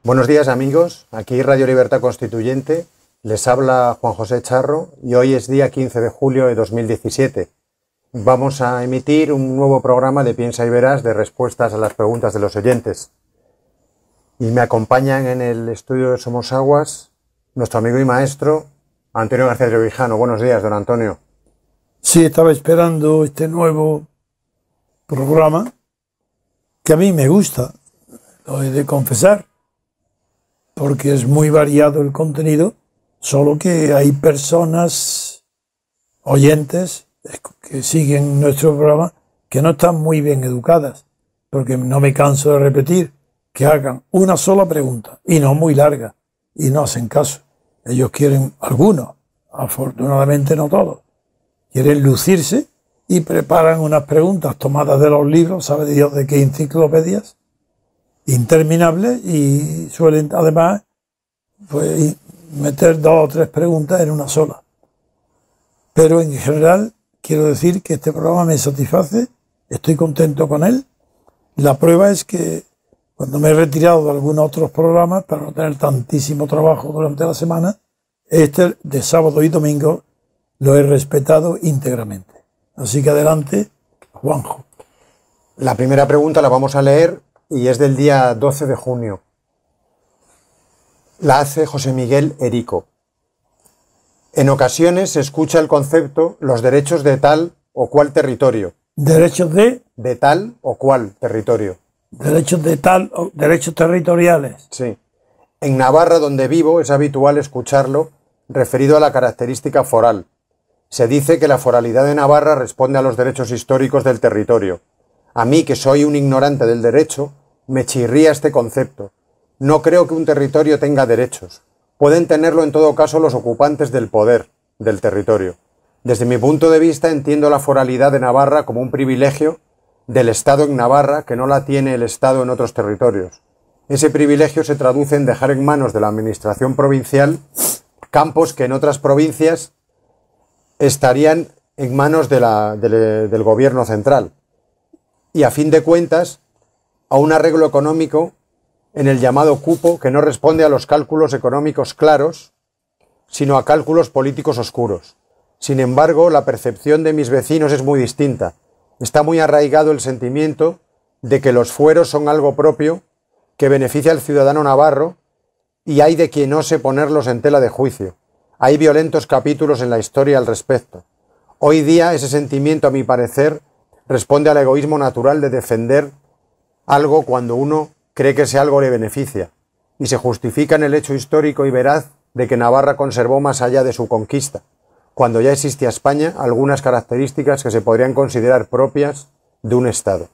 Buenos días amigos, aquí Radio Libertad Constituyente, les habla Juan José Charro y hoy es día 15 de julio de 2017. Vamos a emitir un nuevo programa de Piensa y Verás de respuestas a las preguntas de los oyentes. Y me acompañan en el estudio de Somos Aguas nuestro amigo y maestro Antonio García Trevijano. Buenos días, don Antonio. Sí, estaba esperando este nuevo programa que a mí me gusta, lo he de confesar, porque es muy variado el contenido, solo que hay personas, oyentes, que siguen nuestro programa, que no están muy bien educadas, porque no me canso de repetir, que hagan una sola pregunta, y no muy larga, y no hacen caso. Ellos quieren, algunos, afortunadamente no todos, quieren lucirse y preparan unas preguntas tomadas de los libros, sabe Dios de qué enciclopedias, interminables, y suelen además pues meter 2 o 3 preguntas en una sola. Pero en general quiero decir que este programa me satisface, estoy contento con él. La prueba es que cuando me he retirado de algunos otros programas para no tener tantísimo trabajo durante la semana, este de sábado y domingo lo he respetado íntegramente. Así que adelante, Juanjo. La primera pregunta la vamos a leer y es del día 12 de junio. La hace José Miguel Erico. En ocasiones se escucha el concepto los derechos de tal o cual territorio. ¿Derechos de? De tal o cual territorio. Derechos de tal o derechos territoriales. Sí. En Navarra, donde vivo, es habitual escucharlo referido a la característica foral. Se dice que la foralidad de Navarra responde a los derechos históricos del territorio. A mí, que soy un ignorante del derecho, me chirría este concepto. No creo que un territorio tenga derechos. Pueden tenerlo en todo caso los ocupantes del poder del territorio. Desde mi punto de vista entiendo la foralidad de Navarra como un privilegio del Estado en Navarra que no la tiene el Estado en otros territorios. Ese privilegio se traduce en dejar en manos de la administración provincial campos que en otras provincias estarían en manos del gobierno central. Y a fin de cuentas, a un arreglo económico en el llamado cupo que no responde a los cálculos económicos claros, sino a cálculos políticos oscuros. Sin embargo, la percepción de mis vecinos es muy distinta. Está muy arraigado el sentimiento de que los fueros son algo propio que beneficia al ciudadano navarro y hay de quien ose ponerlos en tela de juicio. Hay violentos capítulos en la historia al respecto. Hoy día ese sentimiento, a mi parecer, responde al egoísmo natural de defender algo cuando uno cree que ese algo le beneficia, y se justifica en el hecho histórico y veraz de que Navarra conservó más allá de su conquista, cuando ya existía España, algunas características que se podrían considerar propias de un Estado.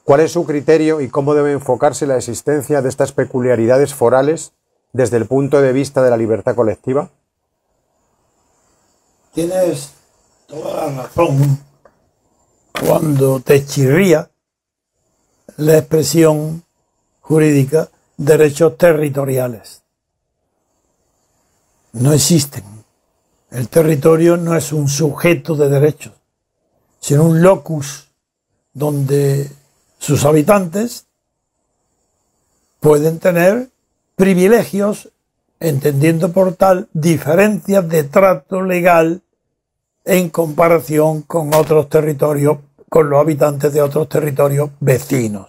¿Cuál es su criterio y cómo debe enfocarse la existencia de estas peculiaridades forales desde el punto de vista de la libertad colectiva? Tienes toda la razón cuando te chirría la expresión jurídica derechos territoriales. No existen. El territorio no es un sujeto de derechos, sino un locus donde sus habitantes pueden tener privilegios, entendiendo por tal diferencias de trato legal en comparación con otros territorios, con los habitantes de otros territorios vecinos.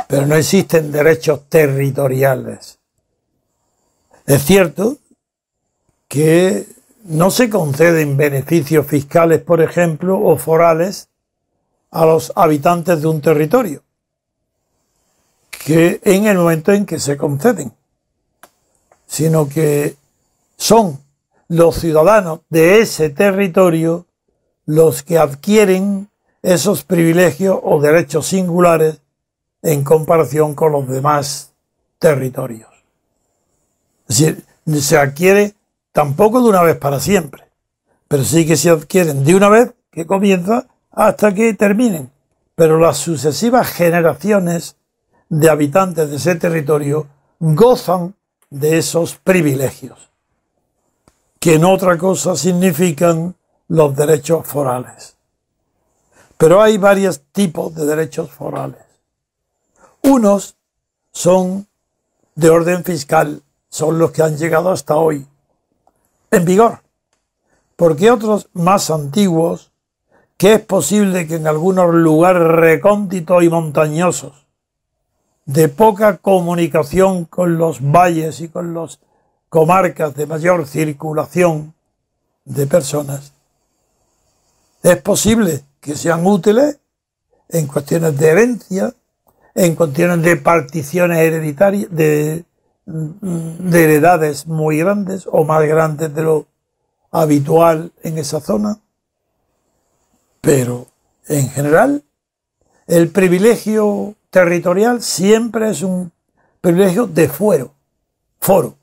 Pero no existen derechos territoriales. Es cierto que no se conceden beneficios fiscales, por ejemplo, o forales a los habitantes de un territorio, que en el momento en que se conceden, sino que son los ciudadanos de ese territorio los que adquieren esos privilegios o derechos singulares en comparación con los demás territorios. Es decir, se adquiere tampoco de una vez para siempre, pero sí que se adquieren de una vez que comienza hasta que terminen. Pero las sucesivas generaciones de habitantes de ese territorio gozan de esos privilegios, que en otra cosa significan los derechos forales. Pero hay varios tipos de derechos forales. Unos son de orden fiscal son los que han llegado hasta hoy en vigor. Porque otros más antiguos, que es posible que en algunos lugares recónditos y montañosos, de poca comunicación con los valles y con las comarcas de mayor circulación de personas, es posible que sean útiles en cuestiones de herencia, en cuestiones de particiones hereditarias, de heredades muy grandes o más grandes de lo habitual en esa zona. Pero en general el privilegio territorial siempre es un privilegio de foro.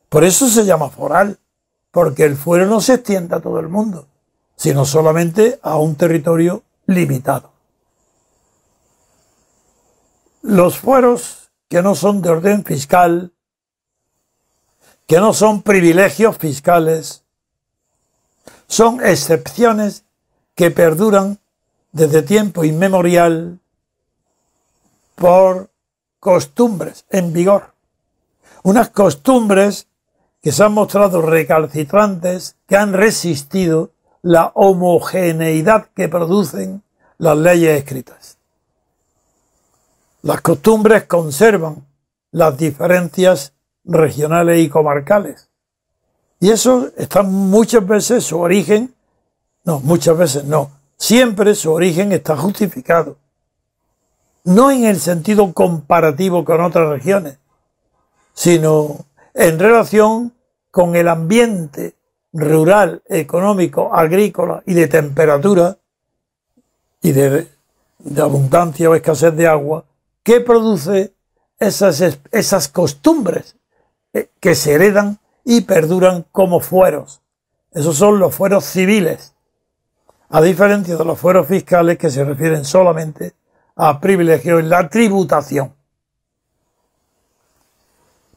Por eso se llama foral, porque el fuero no se extiende a todo el mundo, sino solamente a un territorio limitado. Los fueros que no son de orden fiscal, que no son privilegios fiscales, son excepciones que perduran desde tiempo inmemorial por costumbres en vigor. Unas costumbres que se han mostrado recalcitrantes, que han resistido la homogeneidad que producen las leyes escritas. Las costumbres conservan las diferencias regionales y comarcales. Y eso está muchas veces su origen, siempre su origen está justificado. No en el sentido comparativo con otras regiones, sino en relación con el ambiente rural, económico, agrícola y de temperatura y de abundancia o escasez de agua que produce esas costumbres que se heredan y perduran como fueros. Esos son los fueros civiles, a diferencia de los fueros fiscales que se refieren solamente a privilegios en la tributación.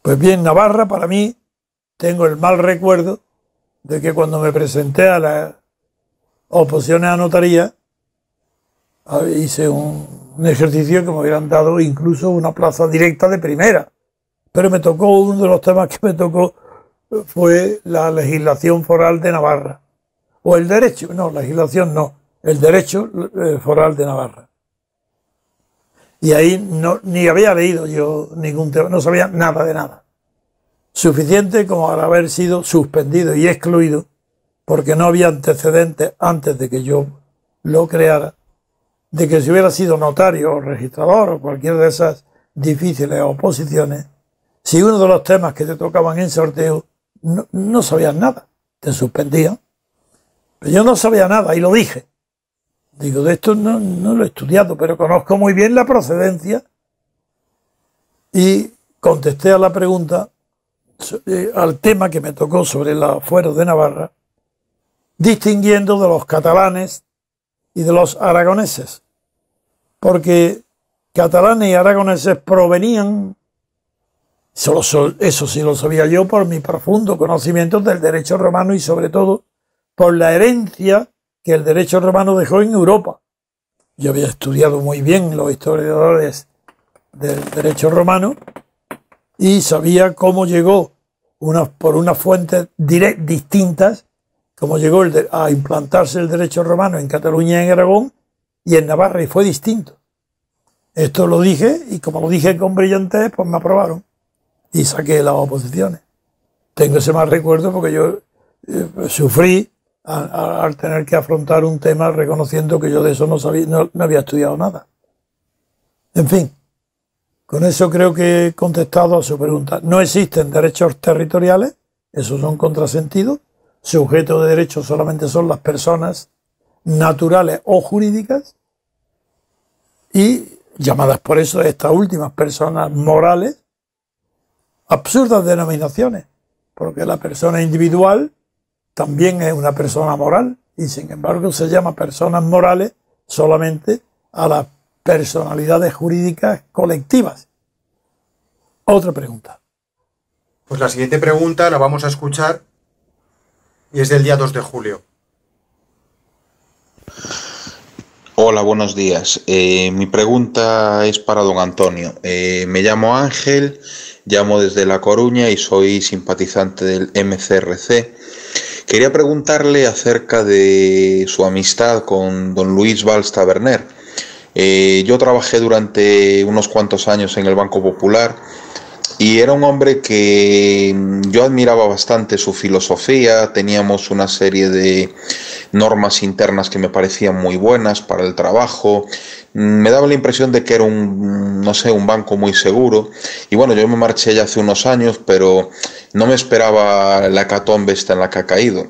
Pues bien, Navarra, para mí, tengo el mal recuerdo de que cuando me presenté a las oposiciones a notaría, hice un ejercicio que me hubieran dado incluso una plaza directa de primera. Pero me tocó, uno de los temas que me tocó fue la legislación foral de Navarra. O el derecho, no, legislación no, el derecho foral de Navarra. Y ahí ni había leído yo ningún tema, no sabía nada de nada. Suficiente como para haber sido suspendido y excluido, porque no había antecedentes antes de que yo lo creara, de que si hubiera sido notario o registrador o cualquiera de esas difíciles oposiciones, si uno de los temas que te tocaban en sorteo no sabías nada, te suspendían. Pero yo no sabía nada y lo dije. Digo, de esto no lo he estudiado, pero conozco muy bien la procedencia y contesté a la pregunta, al tema que me tocó sobre los fueros de Navarra, distinguiendo de los catalanes y de los aragoneses, porque catalanes y aragoneses provenían, eso sí lo sabía yo por mi profundo conocimiento del derecho romano y sobre todo por la herencia que el derecho romano dejó en Europa. Yo había estudiado muy bien los historiadores del derecho romano y sabía cómo llegó, por unas fuentes distintas, cómo llegó a implantarse el derecho romano en Cataluña y en Aragón y en Navarra, y fue distinto. Esto lo dije, y como lo dije con brillantez, pues me aprobaron y saqué las oposiciones. Tengo ese mal recuerdo porque yo sufrí al tener que afrontar un tema reconociendo que yo de eso no sabía, no había estudiado nada. En fin, con eso creo que he contestado a su pregunta. No existen derechos territoriales, esos son contrasentidos. Sujetos de derecho solamente son las personas naturales o jurídicas y llamadas por eso estas últimas personas morales, absurdas denominaciones, porque la persona individual también es una persona moral y sin embargo se llama personas morales solamente a las personalidades jurídicas colectivas. Otra pregunta. Pues la siguiente pregunta la vamos a escuchar y es del día 2 de julio. Hola, buenos días. Mi pregunta es para don Antonio. Me llamo Ángel, llamo desde La Coruña y soy simpatizante del MCRC. Quería preguntarle acerca de su amistad con don Luis Valls Taberner. Yo trabajé durante unos cuantos años en el Banco Popular y era un hombre que yo admiraba bastante su filosofía. Teníamos una serie de normas internas que me parecían muy buenas para el trabajo. Me daba la impresión de que era no sé, un banco muy seguro. Y bueno, yo me marché ya hace unos años, pero no me esperaba la hecatombe esta en la que ha caído.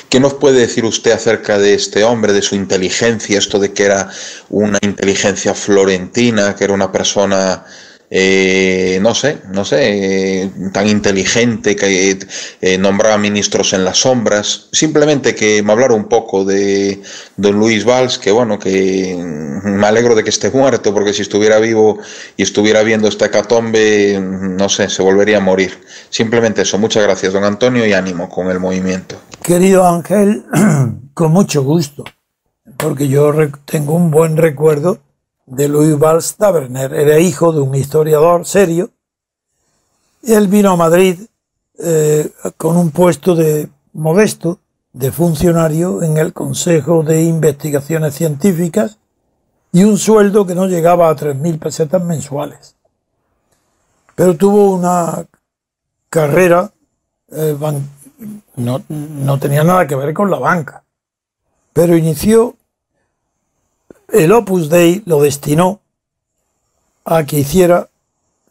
¿Qué nos puede decir usted acerca de este hombre, de su inteligencia, esto de que era una inteligencia florentina, que era una persona, no sé, tan inteligente que nombraba ministros en las sombras? Simplemente que me hablara un poco de don Luis Valls, que bueno, que me alegro de que esté muerto, porque si estuviera vivo y estuviera viendo esta hecatombe, no sé, se volvería a morir. Simplemente eso. Muchas gracias, don Antonio, y ánimo con el movimiento. Querido Ángel, con mucho gusto, porque yo tengo un buen recuerdo de Luis Valls Taberner. Era hijo de un historiador serio. Él vino a Madrid con un puesto modesto de funcionario en el Consejo de Investigaciones Científicas y un sueldo que no llegaba a 3.000 pesetas mensuales. Pero tuvo una carrera, no tenía nada que ver con la banca, pero inició el Opus Dei, lo destinó a que hiciera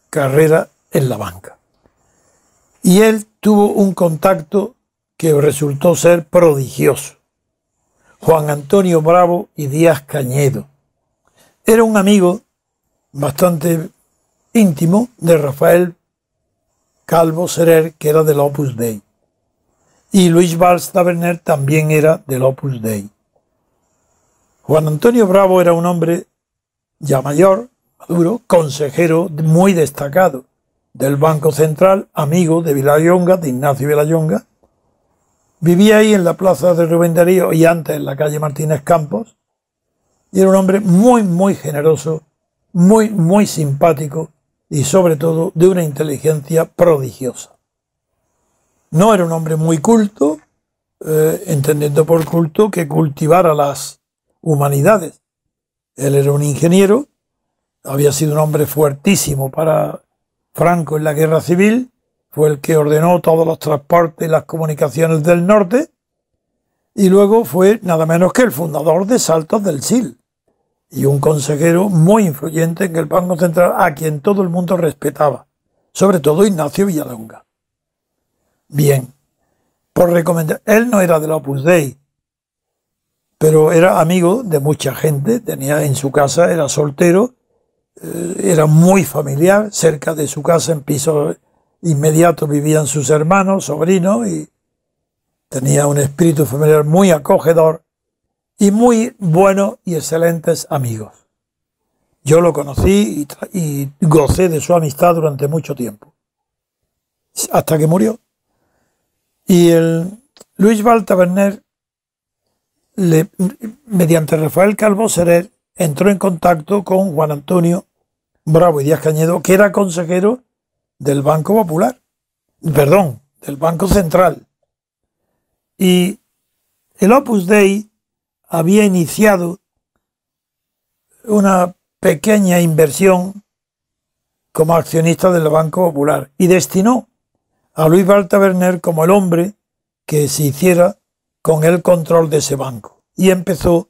carrera en la banca. Y él tuvo un contacto que resultó ser prodigioso. Juan Antonio Bravo y Díaz Cañedo. Era un amigo bastante íntimo de Rafael Calvo Serer, que era del Opus Dei. Y Luis Valls Taberner también era del Opus Dei. Juan Antonio Bravo era un hombre ya mayor, maduro, consejero muy destacado del Banco Central, amigo de Vilallonga, de Ignacio Vilallonga. Vivía ahí en la plaza de Rubén Darío y antes en la calle Martínez Campos. Y era un hombre muy, muy generoso, muy, muy simpático y sobre todo de una inteligencia prodigiosa. No era un hombre muy culto, entendiendo por culto que cultivara las humanidades. Él era un ingeniero, había sido un hombre fuertísimo para Franco en la guerra civil, fue el que ordenó todos los transportes y las comunicaciones del norte, y luego fue nada menos que el fundador de Saltos del Sil, y un consejero muy influyente en el Banco Central, a quien todo el mundo respetaba, sobre todo Ignacio Villalonga. Bien, por recomendar, él no era del Opus Dei, pero era amigo de mucha gente, tenía en su casa, era soltero, era muy familiar. Cerca de su casa, en piso inmediato, vivían sus hermanos, sobrinos, y tenía un espíritu familiar muy acogedor y muy buenos y excelentes amigos. Yo lo conocí y gocé de su amistad durante mucho tiempo, hasta que murió. Y el Luis Valls Taberner, mediante Rafael Calvo Serer, entró en contacto con Juan Antonio Bravo y Díaz Cañedo, que era consejero del Banco Popular, perdón, del Banco Central. Y el Opus Dei había iniciado una pequeña inversión como accionista del Banco Popular y destinó a Luis Valls Taberner como el hombre que se hiciera con el control de ese banco. Y empezó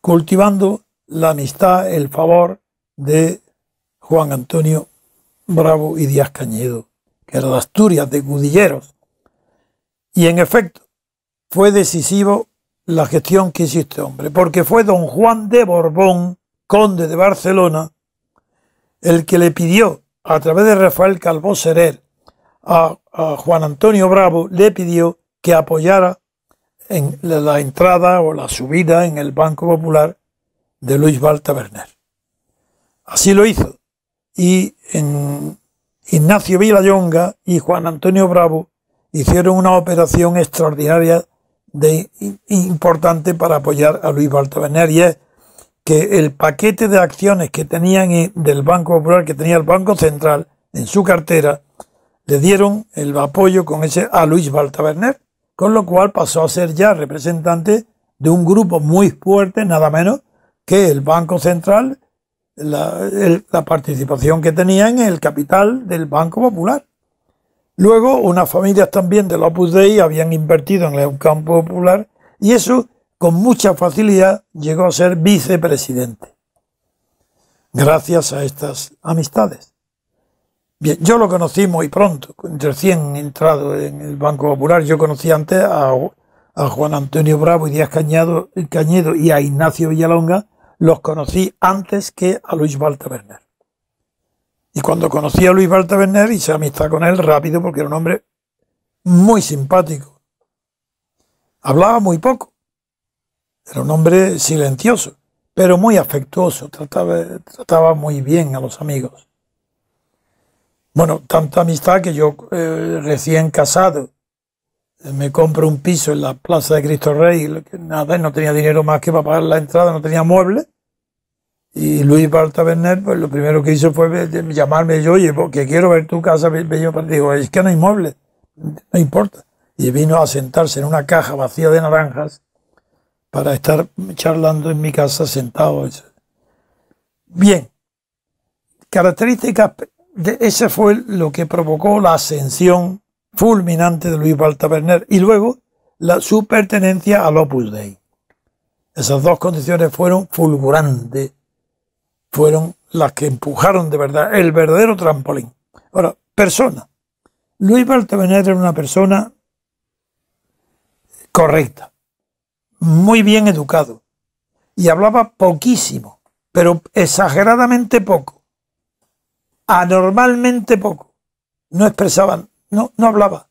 cultivando la amistad, el favor de Juan Antonio Bravo y Díaz Cañedo, que era de Asturias, de Gudilleros. Y en efecto, fue decisivo la gestión que hizo este hombre, porque fue don Juan de Borbón, conde de Barcelona, el que le pidió, a través de Rafael Calvo Serer, a Juan Antonio Bravo, le pidió que apoyara en la entrada o la subida en el Banco Popular de Luis Valls Taberner. Así lo hizo. Y Ignacio Vilallonga y Juan Antonio Bravo hicieron una operación extraordinaria importante para apoyar a Luis Valls Taberner, y es que el paquete de acciones que tenían del Banco Popular, que tenía el Banco Central en su cartera, le dieron el apoyo con ese a Luis Baltaberner, con lo cual pasó a ser ya representante de un grupo muy fuerte, nada menos que el Banco Central, la participación que tenía en el capital del Banco Popular. Luego, unas familias también del Opus Dei habían invertido en el Banco Popular y eso con mucha facilidad llegó a ser vicepresidente, gracias a estas amistades. Bien, yo lo conocí muy pronto, recién entrado en el Banco Popular. Yo conocí antes a Juan Antonio Bravo y Díaz Cañedo y a Ignacio Villalonga, los conocí antes que a Luis Baltaberner. Y cuando conocí a Luis Baltaberner hice amistad con él rápido porque era un hombre muy simpático. Hablaba muy poco. Era un hombre silencioso, pero muy afectuoso. Trataba muy bien a los amigos. Bueno, tanta amistad que yo, recién casado, me compro un piso en la Plaza de Cristo Rey, nada, no tenía dinero más que para pagar la entrada, no tenía muebles. Y Luis Baltaberner, pues lo primero que hizo fue llamarme, yo, oye, porque quiero ver tu casa. Yo digo, es que no hay muebles, no importa. Y vino a sentarse en una caja vacía de naranjas para estar charlando en mi casa sentado. Bien, características, ese fue lo que provocó la ascensión fulminante de Luis Baltaberner y luego su pertenencia al Opus Dei. Esas dos condiciones fueron fulgurantes, fueron las que empujaron de verdad, el verdadero trampolín. Ahora, persona. Luis Baltaberner era una persona correcta, muy bien educado y hablaba poquísimo, pero exageradamente poco, anormalmente poco. No expresaban, no hablaba.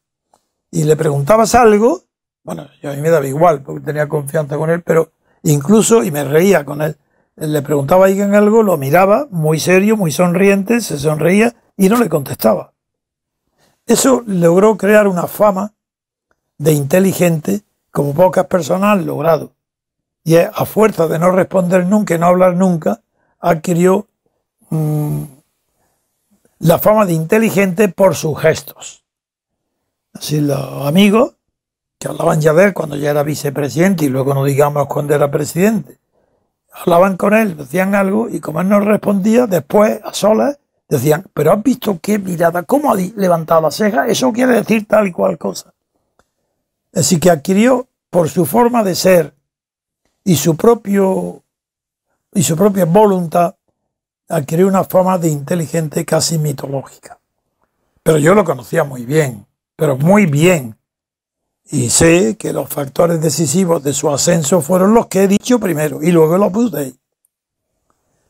Y le preguntabas algo, bueno, yo a mí me daba igual porque tenía confianza con él, pero incluso, y me reía con él, le preguntaba a alguien algo, lo miraba muy serio, muy sonriente, se sonreía y no le contestaba. Eso logró crear una fama de inteligente como pocas personas han logrado. Y a fuerza de no responder nunca y no hablar nunca, adquirió la fama de inteligente por sus gestos. Así los amigos que hablaban ya de él cuando ya era vicepresidente y luego no digamos cuando era presidente, hablaban con él, decían algo y como él no respondía, después a solas decían, pero ¿has visto qué mirada? ¿Cómo ha levantado la ceja? Eso quiere decir tal y cual cosa. Así que adquirió por su forma de ser y su propia voluntad, adquirió una fama de inteligente casi mitológica. Pero yo lo conocía muy bien, pero muy bien. Y sé que los factores decisivos de su ascenso fueron los que he dicho primero y luego los Opus Dei.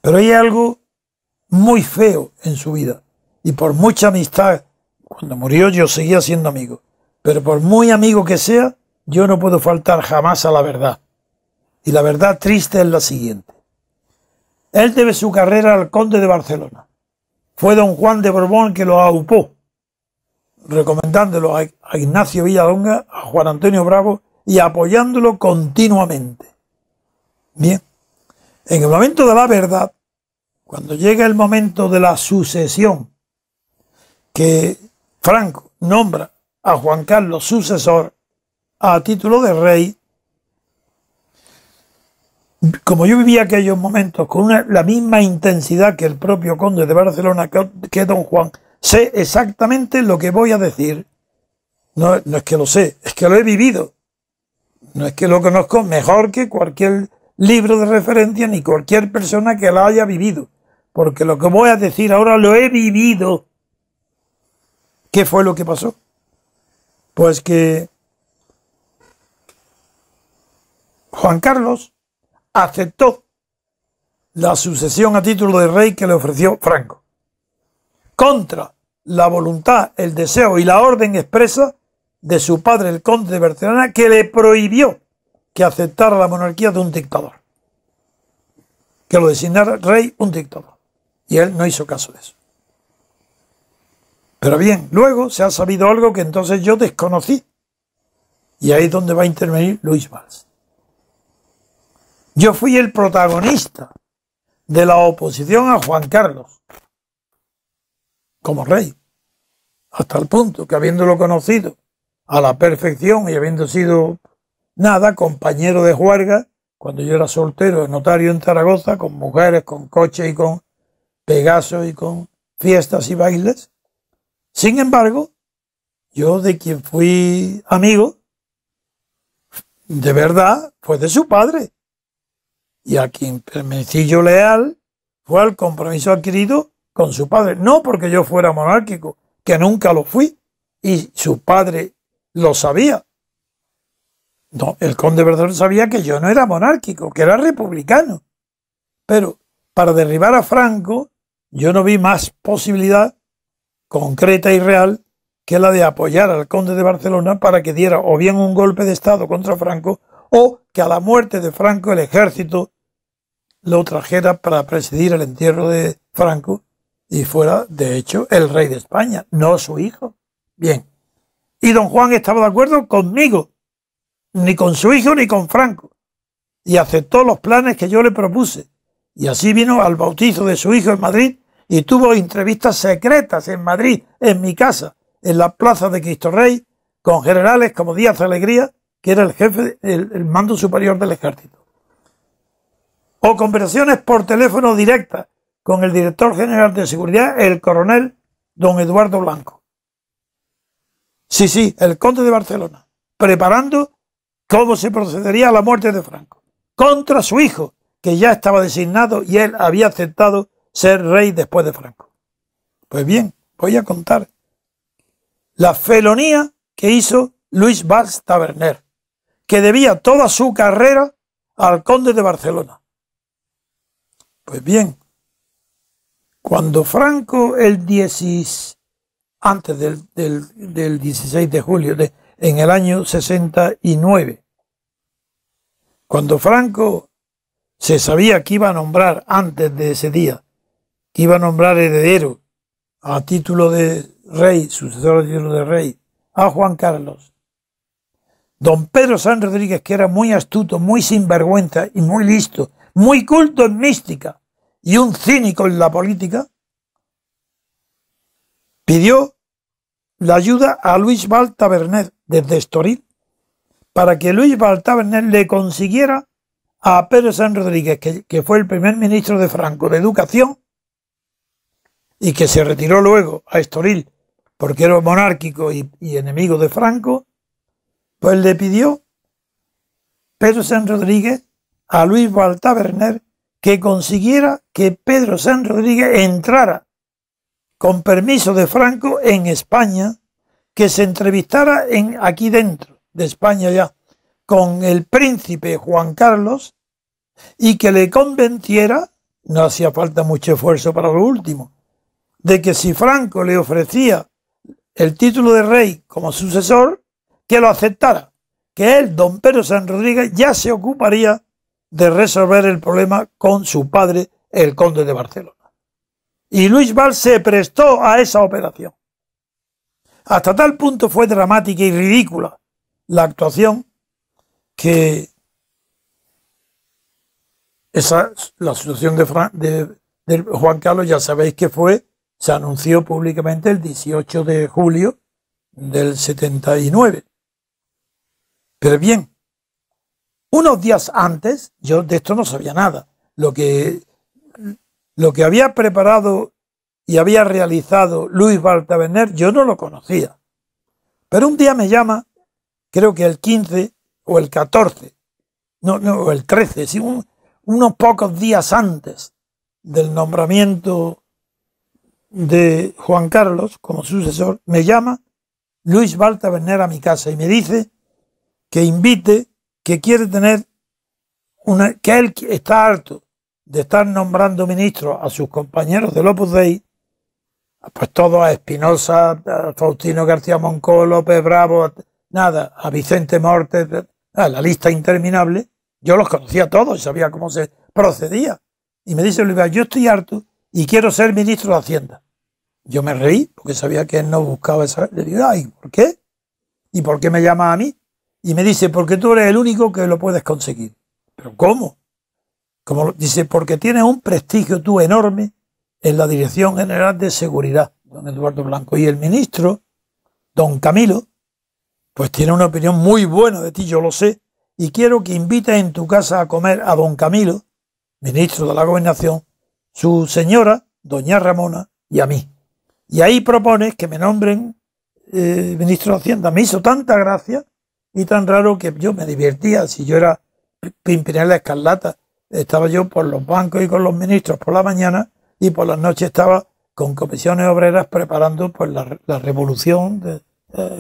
Pero hay algo muy feo en su vida. Y por mucha amistad, cuando murió yo seguía siendo amigo. Pero por muy amigo que sea, yo no puedo faltar jamás a la verdad. Y la verdad triste es la siguiente. Él debe su carrera al conde de Barcelona. Fue don Juan de Borbón que lo aupó, recomendándolo a Ignacio Villalonga, a Juan Antonio Bravo y apoyándolo continuamente. Bien, en el momento de la verdad, cuando llega el momento de la sucesión, que Franco nombra a Juan Carlos sucesor a título de rey, como yo vivía aquellos momentos con la misma intensidad que el propio conde de Barcelona, que don Juan, sé exactamente lo que voy a decir. No es que lo sé, es que lo he vivido. No es que lo conozco mejor que cualquier libro de referencia ni cualquier persona que lo haya vivido. Porque lo que voy a decir ahora lo he vivido. ¿Qué fue lo que pasó? Pues que Juan Carlos aceptó la sucesión a título de rey que le ofreció Franco, contra la voluntad, el deseo y la orden expresa de su padre, el conde de Barcelona, que le prohibió que aceptara la monarquía de un dictador, que lo designara rey un dictador. Y él no hizo caso de eso. Pero bien, luego se ha sabido algo que entonces yo desconocí. Y ahí es donde va a intervenir Luis Valls. Yo fui el protagonista de la oposición a Juan Carlos como rey, hasta el punto que habiéndolo conocido a la perfección y habiendo sido compañero de juerga, cuando yo era soltero, notario en Zaragoza, con mujeres, con coches y con Pegaso y con fiestas y bailes. Sin embargo, yo de quien fui amigo, de verdad, fue de su padre. Y a quien permanecí yo leal fue al compromiso adquirido con su padre. No porque yo fuera monárquico, que nunca lo fui, y su padre lo sabía. No, el conde Barcelona sabía que yo no era monárquico, que era republicano. Pero para derribar a Franco, yo no vi más posibilidad concreta y real que la de apoyar al conde de Barcelona para que diera o bien un golpe de Estado contra Franco o que a la muerte de Franco el ejército lo trajera para presidir el entierro de Franco y fuera, de hecho, el rey de España, no su hijo. Bien. Y don Juan estaba de acuerdo conmigo, ni con su hijo ni con Franco, y aceptó los planes que yo le propuse. Y así vino al bautizo de su hijo en Madrid y tuvo entrevistas secretas en Madrid, en mi casa, en la plaza de Cristo Rey, con generales como Díaz Alegría, que era el jefe, el mando superior del ejército. O conversaciones por teléfono directas con el director general de seguridad, el coronel don Eduardo Blanco. Sí, el conde de Barcelona, preparando cómo se procedería a la muerte de Franco, contra su hijo, que ya estaba designado y él había aceptado ser rey después de Franco. Pues bien, voy a contar la felonía que hizo Luis Valls Taberner, que debía toda su carrera al conde de Barcelona. Pues bien, cuando Franco antes del 16 de julio, en el año 69, cuando Franco se sabía que iba a nombrar antes de ese día, que iba a nombrar heredero a título de rey, sucesor a título de rey, a Juan Carlos, don Pedro Sanz Rodríguez, que era muy astuto, muy sinvergüenza y muy listo, muy culto en mística y un cínico en la política, pidió la ayuda a Luis Valls Taberner desde Estoril para que Luis Valls Taberner le consiguiera a Pedro Sanz Rodríguez, que fue el primer ministro de Franco de Educación y que se retiró luego a Estoril porque era monárquico y enemigo de Franco, pues le pidió Pedro Sanz Rodríguez a Luis Valls Taberner que consiguiera que Pedro Sanz Rodríguez entrara con permiso de Franco en España, que se entrevistara aquí dentro de España ya con el príncipe Juan Carlos y que le convenciera, no hacía falta mucho esfuerzo para lo último, de que si Franco le ofrecía el título de rey como sucesor, que lo aceptara, que él, don Pedro Sanz Rodríguez, ya se ocuparía de resolver el problema con su padre, el conde de Barcelona. Y Luis Valls se prestó a esa operación. Hasta tal punto fue dramática y ridícula la actuación que la situación de Juan Carlos, ya sabéis que se anunció públicamente el 18 de julio del 79. Pero bien, unos días antes, yo de esto no sabía nada. Lo que había preparado y había realizado Luis Valls Taberner, yo no lo conocía. Pero un día me llama, creo que el 15 o el 14, o el 13, sí, unos pocos días antes del nombramiento de Juan Carlos como sucesor, me llama Luis Valls Taberner a mi casa y me dice que invite, que quiere tener que él está harto de estar nombrando ministros a sus compañeros del Opus Dei, pues todos a Espinosa, a Faustino García Moncó, López Bravo, a Vicente Mortes, a la lista interminable. Yo los conocía todos y sabía cómo se procedía. Y me dice Luis Valls, yo estoy harto y quiero ser ministro de Hacienda. Yo me reí porque sabía que él no buscaba esa. Le digo, ay, ¿por qué? ¿Y por qué me llama a mí? Y me dice, porque tú eres el único que lo puedes conseguir. ¿Pero cómo? Como dice, porque tienes un prestigio tú enorme en la Dirección General de Seguridad, don Eduardo Blanco. Y el ministro, don Camilo, pues tiene una opinión muy buena de ti, yo lo sé, y quiero que invites en tu casa a comer a don Camilo, ministro de la Gobernación, su señora, doña Ramona, y a mí. Y ahí propones que me nombren ministro de Hacienda. Me hizo tanta gracia y tan raro que yo me divertía. Si yo era Pimpinela Escarlata, estaba yo por los bancos y con los ministros por la mañana, y por las noches estaba con comisiones obreras preparando pues la revolución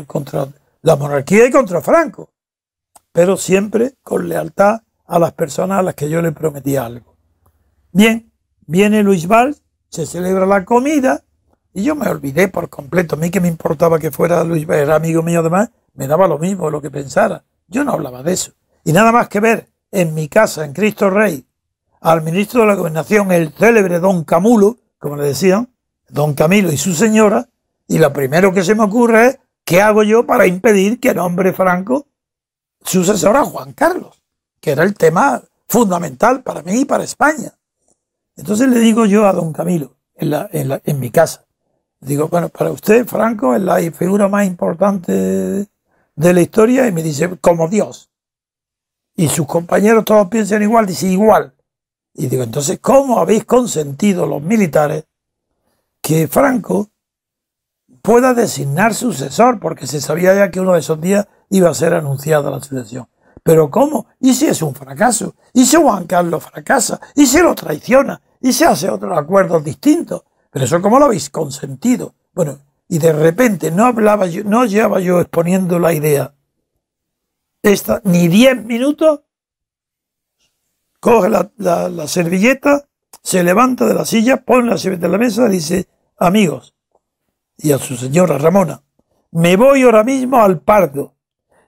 contra la monarquía y contra Franco, pero siempre con lealtad a las personas a las que yo le prometía algo. Bien, viene Luis Valls, se celebra la comida y yo me olvidé por completo. A mí que me importaba que fuera Luis Valls, era amigo mío además, me daba lo mismo lo que pensara. Yo no hablaba de eso. Y nada más que ver en mi casa, en Cristo Rey, al ministro de la Gobernación, el célebre don Camulo, como le decían, don Camilo y su señora, y lo primero que se me ocurre es, ¿qué hago yo para impedir que nombre Franco sucesor a Juan Carlos? Que era el tema fundamental para mí y para España. Entonces le digo yo a don Camilo, en mi casa, digo, bueno, para usted Franco es la figura más importante de la historia, y me dice, como Dios. Y sus compañeros todos piensan igual, dice igual. Y digo, entonces, ¿cómo habéis consentido los militares que Franco pueda designar sucesor? Porque se sabía ya que uno de esos días iba a ser anunciada la sucesión. ¿Pero cómo? ¿Y si es un fracaso? ¿Y si Juan Carlos fracasa? ¿Y si lo traiciona? ¿Y se hace otros acuerdos distintos? Pero eso, ¿cómo lo habéis consentido? Bueno, y de repente no llevaba yo exponiendo la idea ni 10 minutos, coge la servilleta, se levanta de la silla, pone la servilleta en la mesa y dice, amigos, y a su señora Ramona, me voy ahora mismo al Pardo.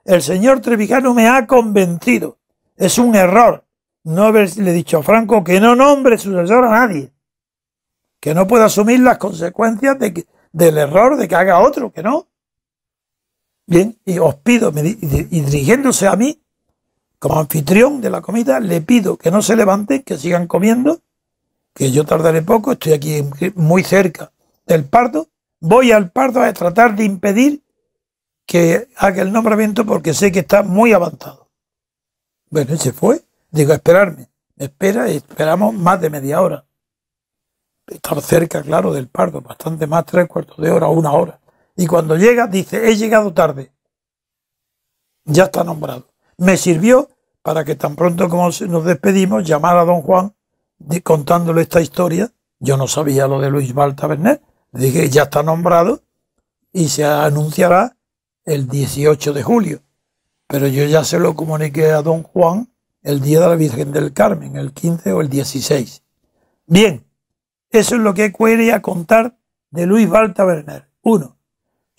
El señor Trevijano me ha convencido. Es un error no haberle dicho a Franco que no nombre sucesor a nadie, que no pueda asumir las consecuencias del error de que haga otro, que no. Bien, y os pido, y dirigiéndose a mí, como anfitrión de la comida, le pido que no se levanten, que sigan comiendo, que yo tardaré poco, estoy aquí muy cerca del Pardo, voy al Pardo a tratar de impedir que haga el nombramiento porque sé que está muy avanzado. Bueno, y se fue, digo, esperarme, me espera y esperamos más de media hora. Estar cerca, claro, del Pardo, bastante más, 3/4 de hora, 1 hora. Y cuando llega, dice, he llegado tarde. Ya está nombrado. Me sirvió para que tan pronto como nos despedimos, llamar a don Juan contándole esta historia. Yo no sabía lo de Luis Valls Taberner. Le dije, ya está nombrado y se anunciará el 18 de julio. Pero yo ya se lo comuniqué a don Juan el día de la Virgen del Carmen, el 15 o el 16. Bien, eso es lo que quería contar de Luis Valls Taberner. 1.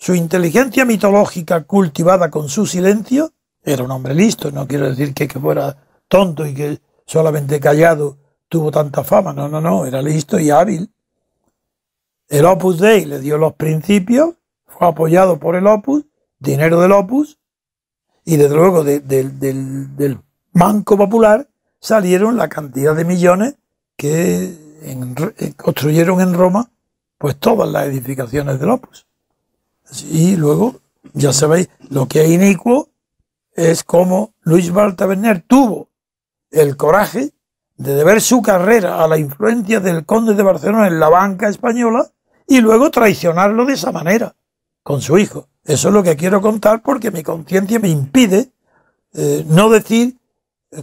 Su inteligencia mitológica cultivada con su silencio. Era un hombre listo, no quiero decir que fuera tonto y que solamente callado tuvo tanta fama. No, era listo y hábil. El Opus Dei le dio los principios, fue apoyado por el Opus, dinero del Opus, y desde luego del Banco Popular salieron la cantidad de millones que construyeron en Roma pues todas las edificaciones del Opus. Y luego, ya sabéis, lo que es inicuo es como Luis Valls Taberner tuvo el coraje de deber su carrera a la influencia del conde de Barcelona en la banca española y luego traicionarlo de esa manera con su hijo. Eso es lo que quiero contar porque mi conciencia me impide no decir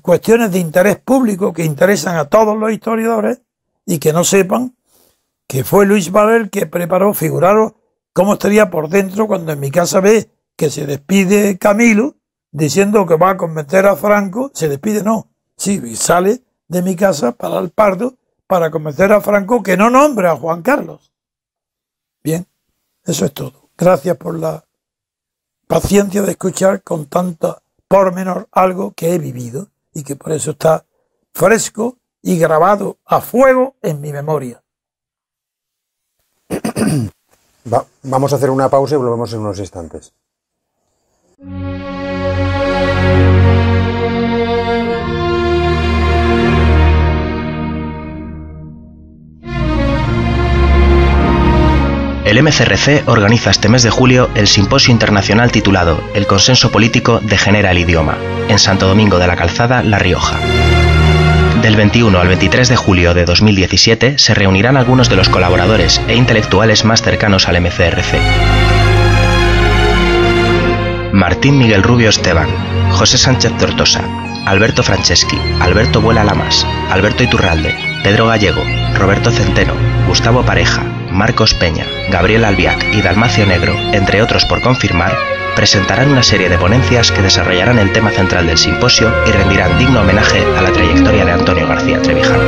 cuestiones de interés público que interesan a todos los historiadores y que no sepan que fue Luis Valls el que preparó. Figuraros cómo estaría por dentro cuando en mi casa ve que se despide Camilo diciendo que va a convencer a Franco. Se despide, no. Sí, sale de mi casa para el Pardo para convencer a Franco que no nombre a Juan Carlos. Bien, eso es todo. Gracias por la paciencia de escuchar con tanto pormenor algo que he vivido y que por eso está fresco y grabado a fuego en mi memoria. Vamos a hacer una pausa y volvemos en unos instantes. El MCRC organiza este mes de julio el simposio internacional titulado El consenso político degenera el idioma, en Santo Domingo de la Calzada, La Rioja. Del 21 al 23 de julio de 2017 se reunirán algunos de los colaboradores e intelectuales más cercanos al MCRC. Martín Miguel Rubio Esteban, José Sánchez Tortosa, Alberto Franceschi, Alberto Vuela Lamas, Alberto Iturralde, Pedro Gallego, Roberto Centeno, Gustavo Pareja, Marcos Peña, Gabriel Albiac y Dalmacio Negro, entre otros por confirmar, presentarán una serie de ponencias que desarrollarán el tema central del simposio y rendirán digno homenaje a la trayectoria de Antonio García Trevijano.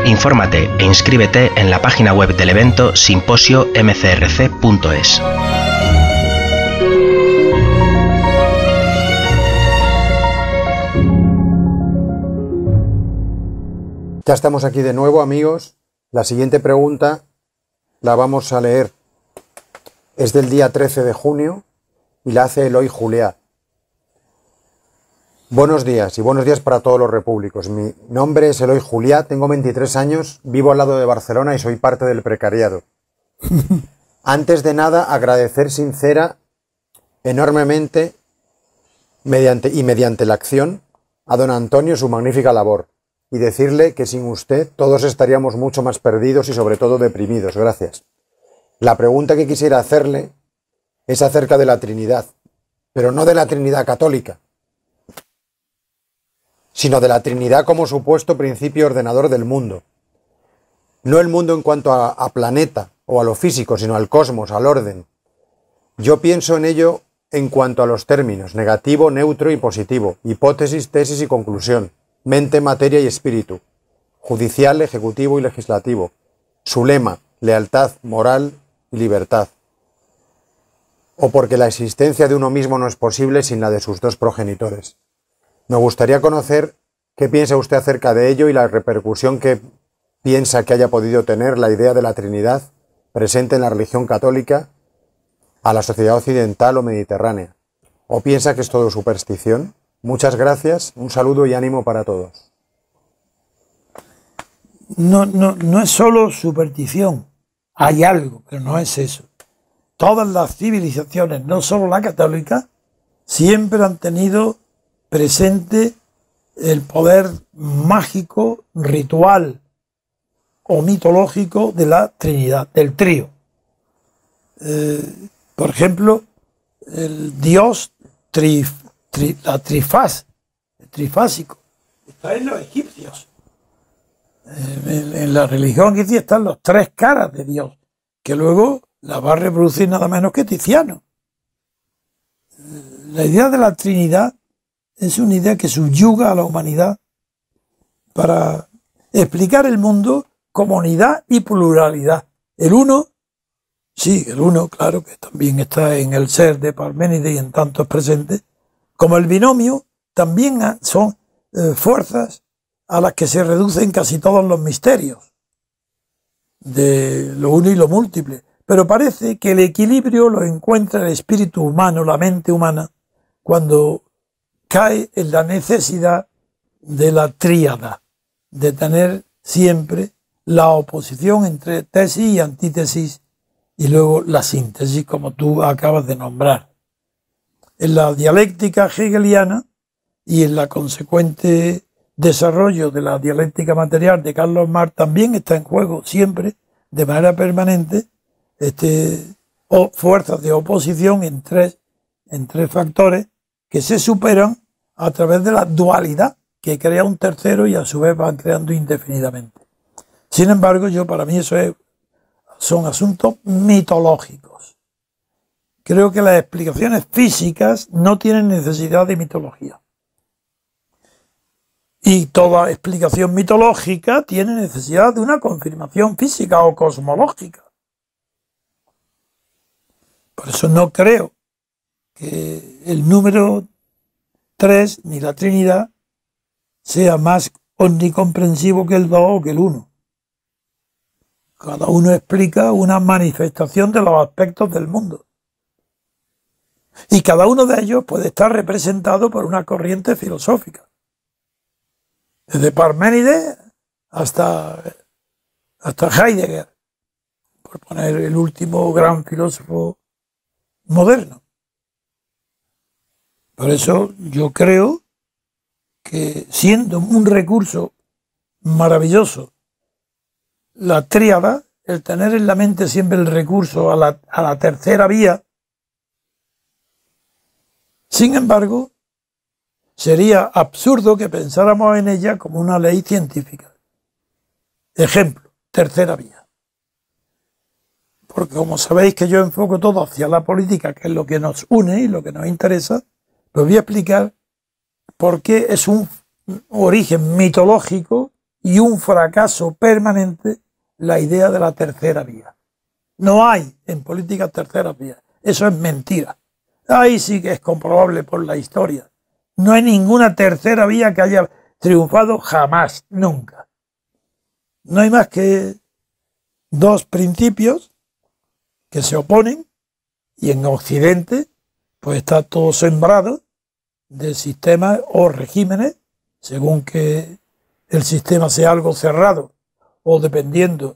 Infórmate e inscríbete en la página web del evento simposiomcrc.es. Ya estamos aquí de nuevo, amigos. La siguiente pregunta la vamos a leer. Es del día 13 de junio y la hace Eloy Juliá. Buenos días y buenos días para todos los repúblicos. Mi nombre es Eloy Juliá, tengo 23 años, vivo al lado de Barcelona y soy parte del precariado. Antes de nada, agradecer enormemente, mediante la acción, a don Antonio su magnífica labor. Y decirle que sin usted todos estaríamos mucho más perdidos y sobre todo deprimidos. Gracias. La pregunta que quisiera hacerle es acerca de la Trinidad, pero no de la Trinidad católica, sino de la Trinidad como supuesto principio ordenador del mundo. No el mundo en cuanto a planeta o a lo físico, sino al cosmos, al orden. Yo pienso en ello en cuanto a los términos negativo, neutro y positivo, hipótesis, tesis y conclusión. Mente, materia y espíritu, judicial, ejecutivo y legislativo, su lema, lealtad, moral y libertad. O porque la existencia de uno mismo no es posible sin la de sus dos progenitores. Me gustaría conocer qué piensa usted acerca de ello y la repercusión que piensa que haya podido tener la idea de la Trinidad presente en la religión católica a la sociedad occidental o mediterránea. ¿O piensa que es todo superstición? Muchas gracias, un saludo y ánimo para todos. No es solo superstición, hay algo, pero no es eso. Todas las civilizaciones, no solo la católica, siempre han tenido presente el poder mágico, ritual o mitológico de la Trinidad, del trío. Por ejemplo, el dios la trifaz, el trifásico, está en los egipcios. En la religión egipcia están los tres caras de Dios, que luego la va a reproducir nada menos que Tiziano. La idea de la Trinidad es una idea que subyuga a la humanidad para explicar el mundo como unidad y pluralidad. El uno, sí, el uno, claro, que también está en el ser de Parménides y en tantos presentes, como el binomio, también son fuerzas a las que se reducen casi todos los misterios de lo uno y lo múltiple. Pero parece que el equilibrio lo encuentra el espíritu humano, la mente humana, cuando cae en la necesidad de la tríada, de tener siempre la oposición entre tesis y antítesis y luego la síntesis, como tú acabas de nombrar. En la dialéctica hegeliana y en la consecuente desarrollo de la dialéctica material de Carlos Marx también está en juego siempre, de manera permanente, fuerzas de oposición en tres factores que se superan a través de la dualidad que crea un tercero y a su vez van creando indefinidamente. Sin embargo, para mí eso son asuntos mitológicos. Creo que las explicaciones físicas no tienen necesidad de mitología. Y toda explicación mitológica tiene necesidad de una confirmación física o cosmológica. Por eso no creo que el número 3 ni la Trinidad sea más omnicomprensivo que el 2 o que el 1. Cada uno explica una manifestación de los aspectos del mundo. Y cada uno de ellos puede estar representado por una corriente filosófica. Desde Parménides hasta Heidegger, por poner el último gran filósofo moderno. Por eso yo creo que, siendo un recurso maravilloso la tríada, el tener en la mente siempre el recurso a la tercera vía, sin embargo, sería absurdo que pensáramos en ella como una ley científica. Ejemplo, tercera vía. Porque como sabéis que yo enfoco todo hacia la política, que es lo que nos une y lo que nos interesa, pues voy a explicar por qué es un origen mitológico y un fracaso permanente la idea de la tercera vía. No hay en política tercera vía. Eso es mentira. Ahí sí que es comprobable por la historia. No hay ninguna tercera vía que haya triunfado jamás, nunca. No hay más que dos principios que se oponen, y en Occidente pues está todo sembrado de sistemas o regímenes, según que el sistema sea algo cerrado o dependiendo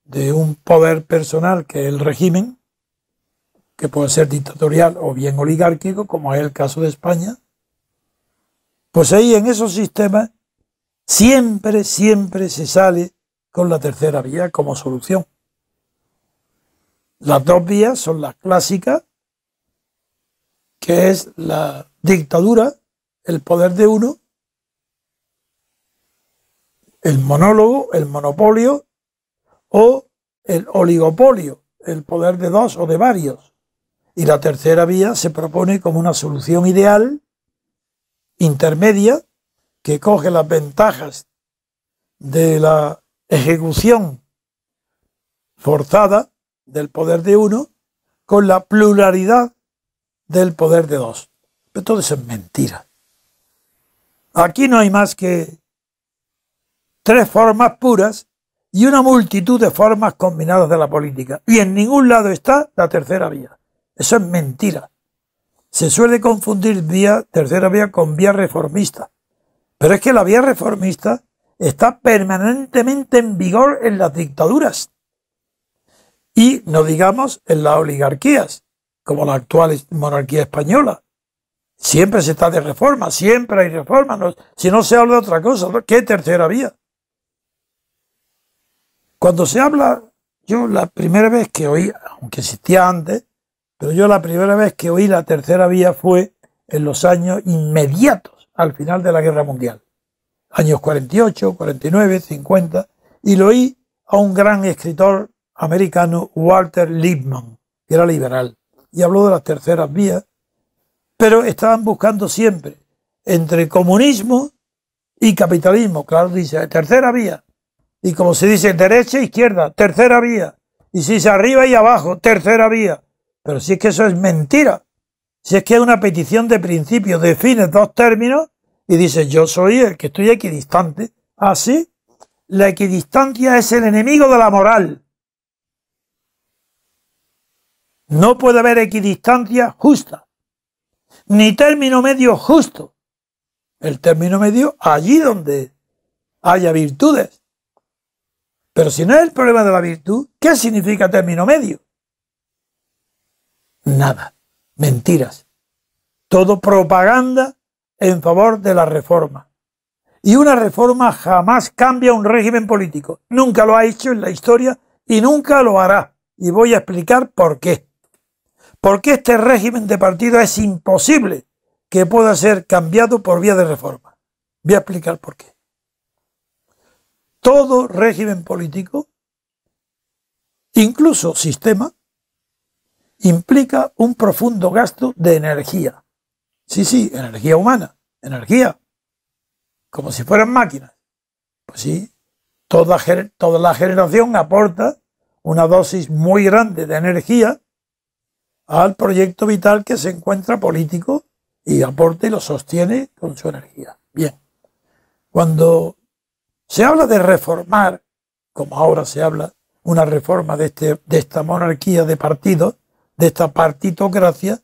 de un poder personal, que es el régimen, que puede ser dictatorial o bien oligárquico, como es el caso de España. Pues ahí en esos sistemas siempre se sale con la tercera vía como solución. Las dos vías son las clásicas, que es la dictadura, el poder de uno, el monólogo, el monopolio, o el oligopolio, el poder de dos o de varios. Y la tercera vía se propone como una solución ideal, intermedia, que coge las ventajas de la ejecución forzada del poder de uno con la pluralidad del poder de dos. Pero todo eso es mentira. Aquí no hay más que tres formas puras y una multitud de formas combinadas de la política. Y en ningún lado está la tercera vía. Eso es mentira. Se suele confundir tercera vía con vía reformista. Pero es que la vía reformista está permanentemente en vigor en las dictaduras. Y no digamos en las oligarquías, como la actual monarquía española. Siempre se está de reforma, siempre hay reforma. No, si no se habla de otra cosa, ¿qué tercera vía? Cuando se habla, yo la primera vez que oí, aunque existía antes, pero yo la primera vez que oí la tercera vía fue en los años inmediatos al final de la Guerra Mundial. Años 48, 49, 50, y lo oí a un gran escritor americano, Walter Lippmann, que era liberal, y habló de las terceras vías, pero estaban buscando siempre entre comunismo y capitalismo. Claro, dice tercera vía, y como se dice derecha e izquierda, tercera vía, y si dice arriba y abajo, tercera vía. Pero si es que eso es mentira, si es que es una petición de principio, defines dos términos y dices yo soy el que estoy equidistante. Así, la equidistancia es el enemigo de la moral. No puede haber equidistancia justa, ni término medio justo. El término medio allí donde haya virtudes. Pero si no es el problema de la virtud, ¿qué significa término medio? Nada, mentiras. Todo propaganda en favor de la reforma. Y una reforma jamás cambia un régimen político. Nunca lo ha hecho en la historia y nunca lo hará. Y voy a explicar por qué. Porque este régimen de partido es imposible que pueda ser cambiado por vía de reforma. Voy a explicar por qué. Todo régimen político, incluso sistema, implica un profundo gasto de energía. Sí, energía humana, energía, como si fueran máquinas. Pues sí, toda la generación aporta una dosis muy grande de energía al proyecto vital que se encuentra político y aporta y lo sostiene con su energía. Bien, cuando se habla de reformar, como ahora se habla, una reforma de esta monarquía de partidos, de esta partitocracia,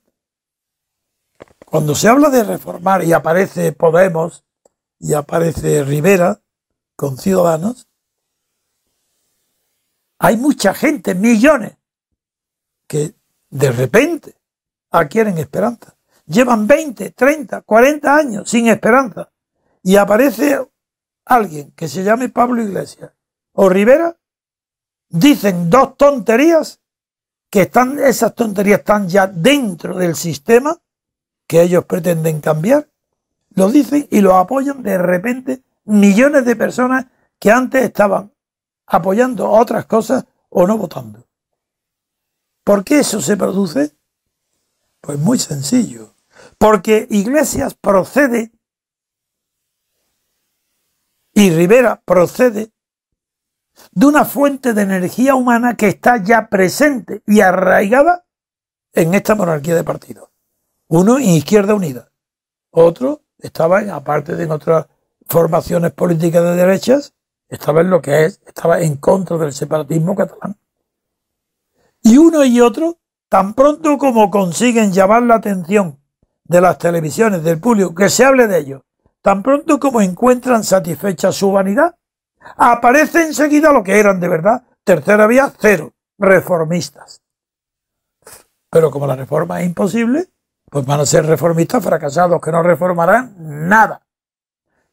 cuando se habla de reformar y aparece Podemos y aparece Rivera conciudadanos, hay mucha gente, millones, que de repente adquieren esperanza. Llevan 20, 30, 40 años sin esperanza. Y aparece alguien que se llame Pablo Iglesias o Rivera, dicen dos tonterías esas tonterías están ya dentro del sistema que ellos pretenden cambiar. Lo dicen y lo apoyan de repente millones de personas que antes estaban apoyando otras cosas o no votando. ¿Por qué eso se produce? Pues muy sencillo. Porque Iglesias procede y Rivera procede de una fuente de energía humana que está ya presente y arraigada en esta monarquía de partidos. Uno en Izquierda Unida, otro estaba aparte de en otras formaciones políticas de derechas, estaba en lo que estaba en contra del separatismo catalán. Y uno y otro, tan pronto como consiguen llamar la atención de las televisiones, del público, que se hable de ellos, tan pronto como encuentran satisfecha su vanidad, aparece enseguida lo que eran de verdad, tercera vía, cero, reformistas. Pero como la reforma es imposible, pues van a ser reformistas fracasados que no reformarán nada.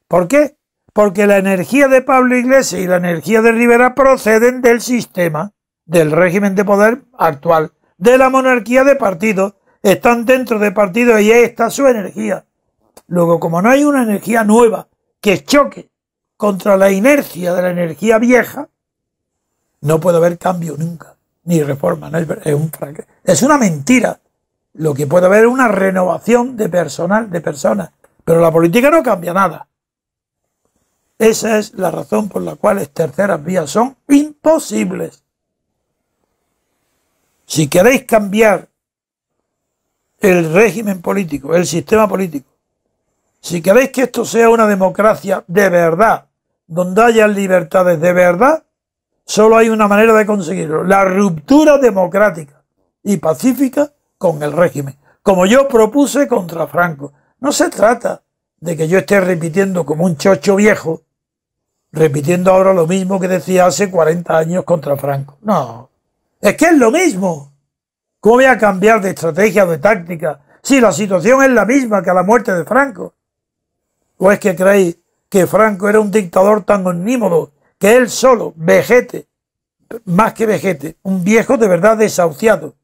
¿Por qué? Porque la energía de Pablo Iglesias y la energía de Rivera proceden del sistema, del régimen de poder actual, de la monarquía de partidos, están dentro de partidos y ahí está su energía. Luego, como no hay una energía nueva que choque contra la inercia de la energía vieja, no puede haber cambio nunca, ni reforma, no es una mentira. Lo que puede haber es una renovación de personal, de personas, pero la política no cambia nada. Esa es la razón por la cual las terceras vías son imposibles. Si queréis cambiar el régimen político, el sistema político, si queréis que esto sea una democracia de verdad, donde haya libertades de verdad, solo hay una manera de conseguirlo: la ruptura democrática y pacífica con el régimen, como yo propuse contra Franco. No se trata de que yo esté repitiendo como un chocho viejo, repitiendo ahora lo mismo que decía hace 40 años contra Franco. No, es que es lo mismo. ¿Cómo voy a cambiar de estrategia o de táctica si la situación es la misma que a la muerte de Franco? ¿O es que creéis que Franco era un dictador tan omnímodo que él solo, vejete, más que vejete, un viejo de verdad desahuciado,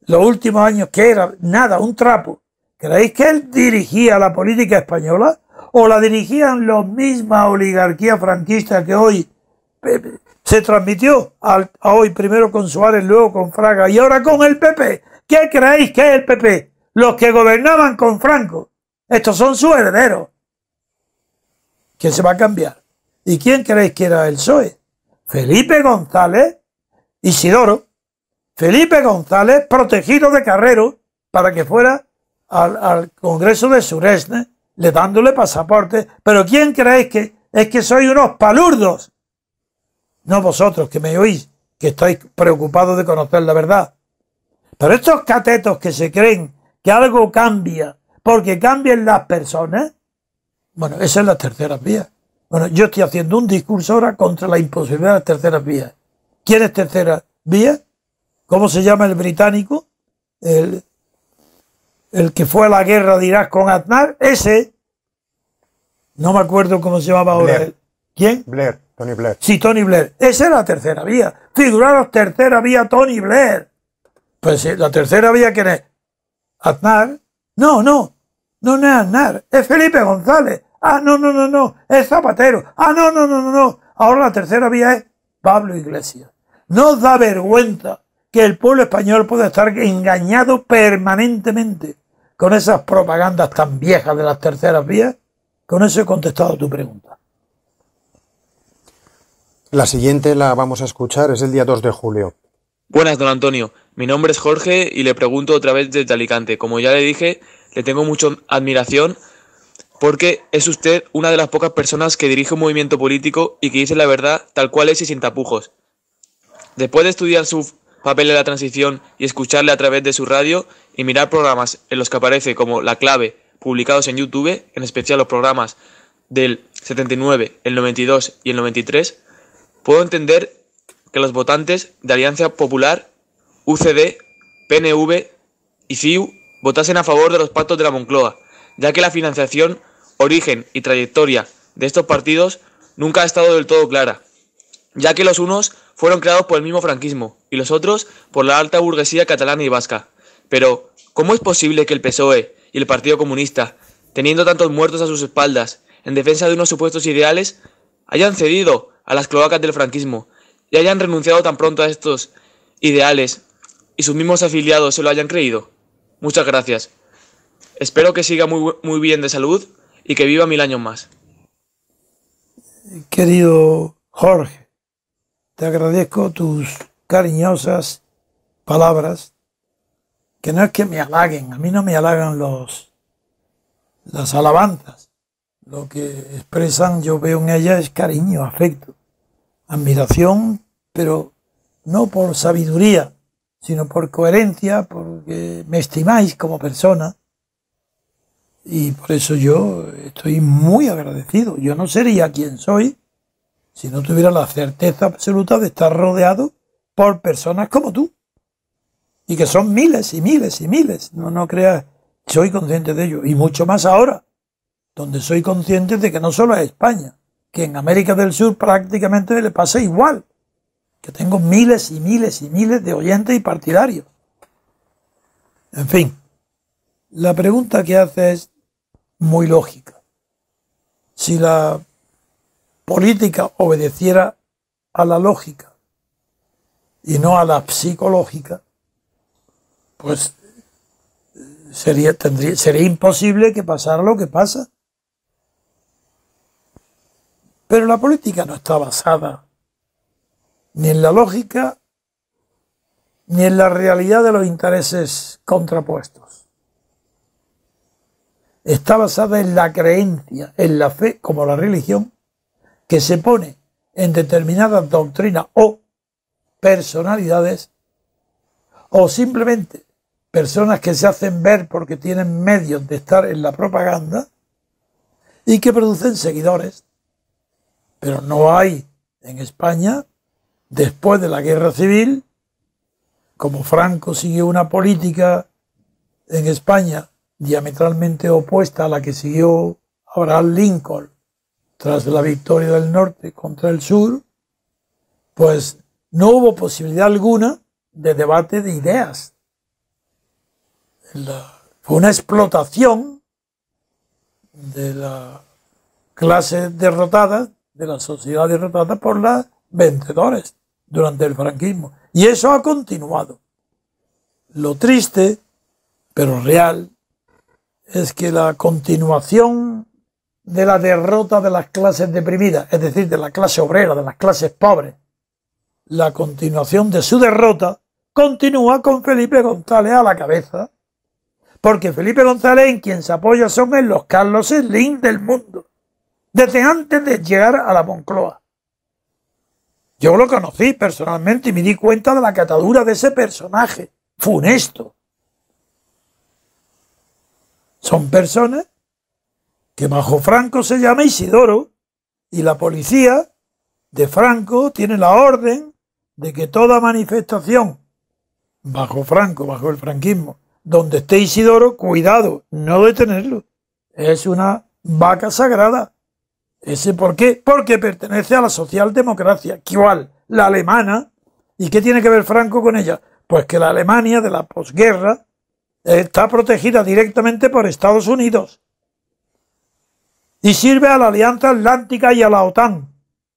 los últimos años que era nada, un trapo? ¿Creéis que él dirigía la política española? ¿O la dirigían los misma oligarquía franquista que hoy se transmitió a hoy, primero con Suárez, luego con Fraga y ahora con el PP? ¿Qué creéis que es el PP? Los que gobernaban con Franco. Estos son sus herederos. ¿Quién se va a cambiar? ¿Y quién creéis que era el PSOE? Felipe González, Isidoro, Felipe González, protegido de Carrero, para que fuera al Congreso de Suresne, le dándole pasaporte. Pero ¿quién creéis que es? Que sois unos palurdos. No vosotros, que me oís, que estáis preocupados de conocer la verdad. Pero estos catetos que se creen que algo cambia porque cambien las personas, bueno, esa es la tercera vía. Bueno, yo estoy haciendo un discurso ahora contra la imposibilidad de las terceras vías. ¿Quién es tercera vía? ¿Cómo se llama el británico? El que fue a la guerra de Irak con Aznar, ese, no me acuerdo cómo se llamaba ahora. Blair. ¿Quién? Blair, Tony Blair. Sí, Tony Blair. Esa es la tercera vía. Figuraros, tercera vía, Tony Blair. Pues la tercera vía, ¿quién es? ¿Aznar? No es Aznar, es Felipe González. Ah, no, es Zapatero. Ah, no. Ahora la tercera vía es Pablo Iglesias. ¿No os da vergüenza que el pueblo español pueda estar engañado permanentemente con esas propagandas tan viejas de las terceras vías? Con eso he contestado a tu pregunta. La siguiente la vamos a escuchar, es el día 2 de julio. Buenas, don Antonio. Mi nombre es Jorge y le pregunto otra vez desde Alicante. Como ya le dije, le tengo mucha admiración porque es usted una de las pocas personas que dirige un movimiento político y que dice la verdad tal cual es y sin tapujos. Después de estudiar su papel en la transición y escucharle a través de su radio y mirar programas en los que aparece como La Clave, publicados en YouTube, en especial los programas del 79, el 92 y el 93, puedo entender que los votantes de Alianza Popular, UCD, PNV y CiU votasen a favor de los pactos de la Moncloa, ya que la financiación, origen y trayectoria de estos partidos nunca ha estado del todo clara, ya que los unos fueron creados por el mismo franquismo y los otros por la alta burguesía catalana y vasca. Pero, ¿cómo es posible que el PSOE y el Partido Comunista, teniendo tantos muertos a sus espaldas en defensa de unos supuestos ideales, hayan cedido a las cloacas del franquismo y hayan renunciado tan pronto a estos ideales y sus mismos afiliados se lo hayan creído? Muchas gracias. Espero que siga muy bien de salud y que viva 1000 años más. Querido Jorge, te agradezco tus cariñosas palabras, que no es que me halaguen, a mí no me halagan las alabanzas. Lo que expresan, yo veo en ellas, es cariño, afecto, admiración, pero no por sabiduría, sino por coherencia, porque me estimáis como persona, y por eso yo estoy muy agradecido. Yo no sería quien soy si no tuviera la certeza absoluta de estar rodeado por personas como tú, y que son miles y miles y miles, no creas, soy consciente de ello, y mucho más ahora, donde soy consciente de que no solo es España, que en América del Sur prácticamente le pasa igual, que tengo miles y miles y miles de oyentes y partidarios. En fin, la pregunta que hace es muy lógica. Si la política obedeciera a la lógica y no a la psicológica, pues sería imposible que pasara lo que pasa. Pero la política no está basada ni en la lógica ni en la realidad de los intereses contrapuestos. Está basada en la creencia, en la fe, como la religión, que se pone en determinadas doctrinas o personalidades, o simplemente personas que se hacen ver porque tienen medios de estar en la propaganda y que producen seguidores. Pero no hay en España, después de la guerra civil, como Franco siguió una política en España diametralmente opuesta a la que siguió Abraham Lincoln tras la victoria del norte contra el sur, pues no hubo posibilidad alguna de debate de ideas. Fue una explotación de la clase derrotada, de la sociedad derrotada por los vencedores durante el franquismo. Y eso ha continuado. Lo triste, pero real, es que la continuación de la derrota de las clases deprimidas, es decir, de la clase obrera, de las clases pobres, la continuación de su derrota continúa con Felipe González a la cabeza, porque Felipe González en quien se apoya son en los Carlos Slim del mundo, desde antes de llegar a la Moncloa. Yo lo conocí personalmente y me di cuenta de la catadura de ese personaje funesto. Son personas que bajo Franco se llama Isidoro, y la policía de Franco tiene la orden de que toda manifestación bajo Franco, bajo el franquismo, donde esté Isidoro, cuidado, no detenerlo. Es una vaca sagrada. ¿Ese por qué? Porque pertenece a la socialdemocracia. ¿Cuál? La alemana. ¿Y qué tiene que ver Franco con ella? Pues que la Alemania de la posguerra está protegida directamente por Estados Unidos y sirve a la Alianza Atlántica y a la OTAN.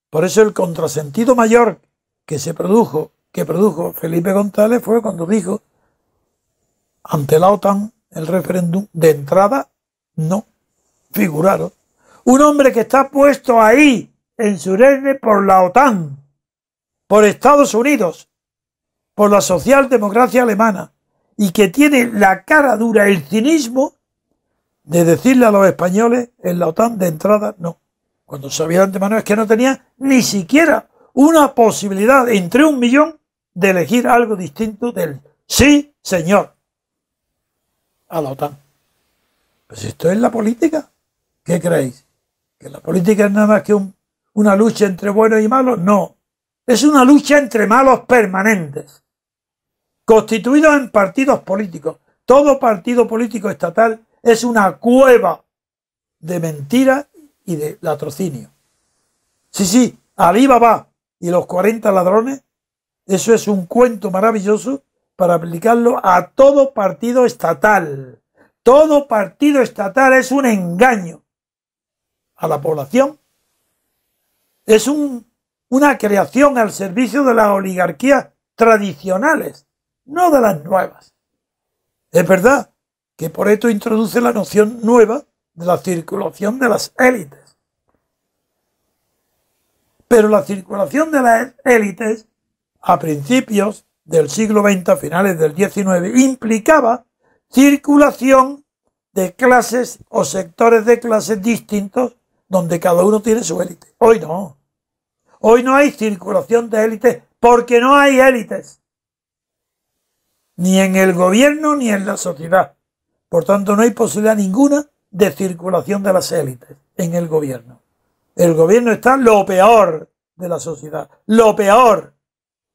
Por eso el contrasentido mayor que produjo Felipe González fue cuando dijo ante la OTAN el referéndum de entrada no. Figuraron. Un hombre que está puesto ahí en Surene por la OTAN, por Estados Unidos, por la socialdemocracia alemana, y que tiene la cara dura, el cinismo de decirle a los españoles en la OTAN de entrada no. Cuando sabía de antemano es que no tenía ni siquiera una posibilidad entre 1 millón de elegir algo distinto del sí, señor, a la OTAN. Pues esto es la política. ¿Qué creéis? Que la política es nada más que una lucha entre buenos y malos, no. Es una lucha entre malos permanentes, constituidos en partidos políticos. Todo partido político estatal es una cueva de mentiras y de latrocinio. Sí, Alí Baba y los 40 ladrones, eso es un cuento maravilloso para aplicarlo a todo partido estatal. Todo partido estatal es un engaño a la población. Es una creación al servicio de las oligarquías tradicionales, no de las nuevas. Es verdad que por esto introduce la noción nueva de la circulación de las élites. Pero la circulación de las élites a principios del siglo XX, a finales del XIX, implicaba circulación de clases o sectores de clases distintos donde cada uno tiene su élite. Hoy no. Hoy no hay circulación de élites porque no hay élites. Ni en el gobierno ni en la sociedad. Por tanto, no hay posibilidad ninguna de circulación de las élites en el gobierno. El gobierno está lo peor de la sociedad. Lo peor.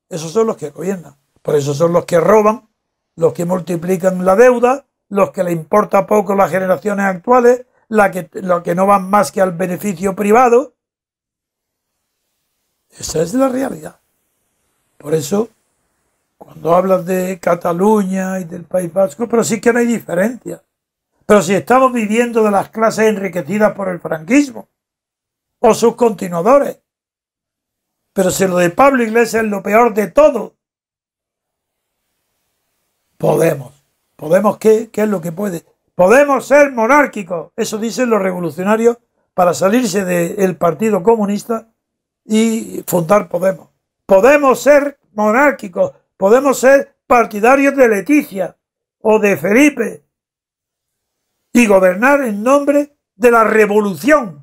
Esos son los que gobiernan. Por eso son los que roban, los que multiplican la deuda, los que le importa poco las generaciones actuales, los que no van más que al beneficio privado. Esa es la realidad. Por eso, cuando hablas de Cataluña y del País Vasco, pero sí que no hay diferencia. Pero si estamos viviendo de las clases enriquecidas por el franquismo, o sus continuadores. Pero si lo de Pablo Iglesias es lo peor de todo. Podemos, ¿qué es lo que puede? Podemos ser monárquicos. Eso dicen los revolucionarios para salirse del Partido Comunista y fundar Podemos. Podemos ser monárquicos. Podemos ser partidarios de Leticia o de Felipe y gobernar en nombre de la revolución.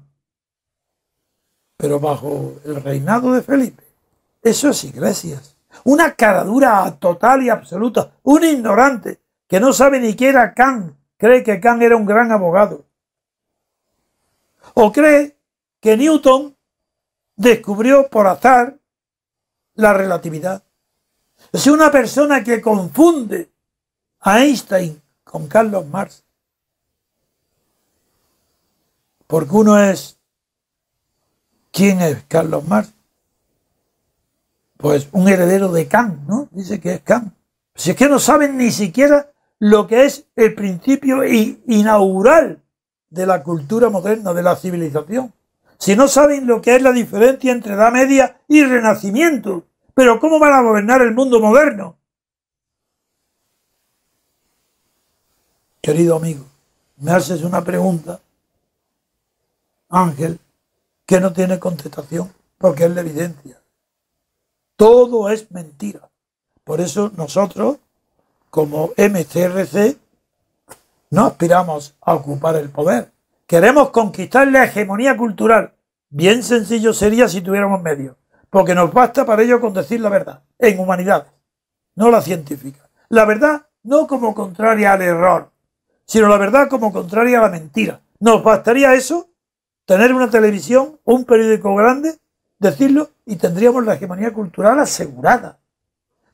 Pero bajo el reinado de Felipe. Eso es Iglesias. Una caradura total y absoluta. Un ignorante que no sabe ni qué era Kant. Cree que Kant era un gran abogado. O cree que Newton descubrió por azar la relatividad. Es una persona que confunde a Einstein con Carlos Marx. Porque uno es... ¿Quién es Carlos Marx? Pues un heredero de Kant, ¿no? Dice que es Kant. Si es que no saben ni siquiera lo que es el principio inaugural de la cultura moderna, de la civilización. Si no saben lo que es la diferencia entre Edad Media y Renacimiento. Pero ¿cómo van a gobernar el mundo moderno? Querido amigo, me haces una pregunta, Ángel, que no tiene contestación, porque es la evidencia. Todo es mentira. Por eso nosotros, como MCRC, no aspiramos a ocupar el poder. Queremos conquistar la hegemonía cultural. Bien sencillo sería si tuviéramos medios, porque nos basta para ello con decir la verdad, en humanidades, no la científica. La verdad no como contraria al error, sino la verdad como contraria a la mentira. Nos bastaría eso, tener una televisión, un periódico grande, decirlo, y tendríamos la hegemonía cultural asegurada.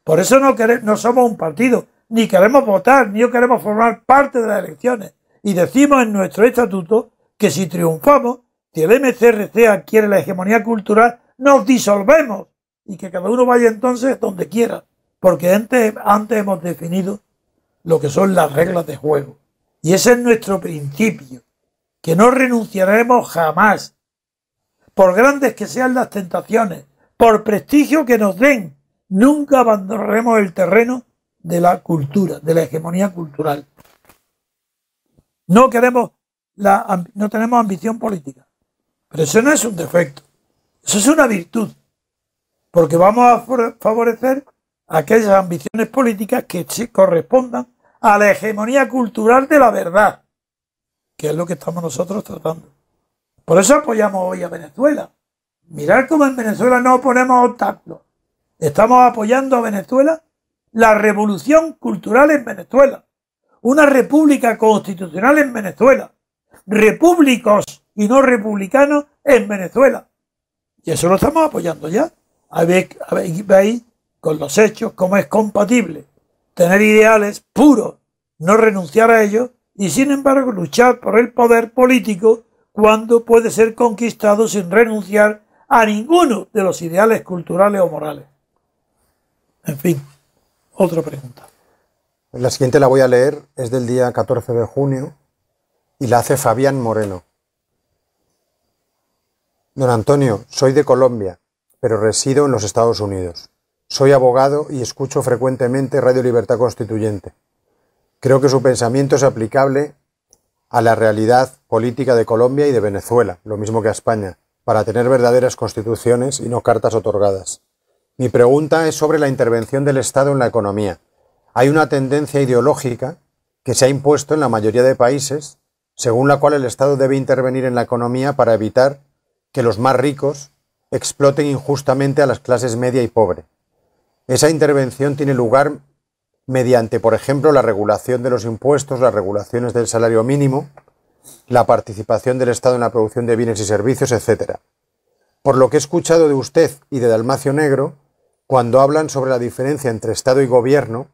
Por eso no somos un partido, ni queremos votar, ni queremos formar parte de las elecciones. Y decimos en nuestro estatuto que si triunfamos, si el MCRC adquiere la hegemonía cultural, nos disolvemos y que cada uno vaya entonces donde quiera. Porque antes hemos definido lo que son las reglas de juego. Y ese es nuestro principio, que no renunciaremos jamás. Por grandes que sean las tentaciones, por prestigio que nos den, nunca abandonaremos el terreno de la cultura, de la hegemonía cultural. No tenemos ambición política. Pero eso no es un defecto. Eso es una virtud. Porque vamos a favorecer aquellas ambiciones políticas que correspondan a la hegemonía cultural de la verdad, que es lo que estamos nosotros tratando. Por eso apoyamos hoy a Venezuela. Mirad cómo en Venezuela no ponemos obstáculos. Estamos apoyando a Venezuela, la revolución cultural en Venezuela, una república constitucional en Venezuela, repúblicos y no republicanos en Venezuela. Y eso lo estamos apoyando ya. Veis con los hechos cómo es compatible tener ideales puros, no renunciar a ellos y sin embargo luchar por el poder político cuando puede ser conquistado sin renunciar a ninguno de los ideales culturales o morales. En fin, otra pregunta. La siguiente la voy a leer, es del día 14 de junio y la hace Fabián Moreno. Don Antonio, soy de Colombia, pero resido en los Estados Unidos. Soy abogado y escucho frecuentemente Radio Libertad Constituyente. Creo que su pensamiento es aplicable a la realidad política de Colombia y de Venezuela, lo mismo que a España, para tener verdaderas constituciones y no cartas otorgadas. Mi pregunta es sobre la intervención del Estado en la economía. Hay una tendencia ideológica que se ha impuesto en la mayoría de países, según la cual el Estado debe intervenir en la economía para evitar que los más ricos exploten injustamente a las clases media y pobre. Esa intervención tiene lugar mediante, por ejemplo, la regulación de los impuestos, las regulaciones del salario mínimo, la participación del Estado en la producción de bienes y servicios, etc. Por lo que he escuchado de usted y de Dalmacio Negro, cuando hablan sobre la diferencia entre Estado y Gobierno,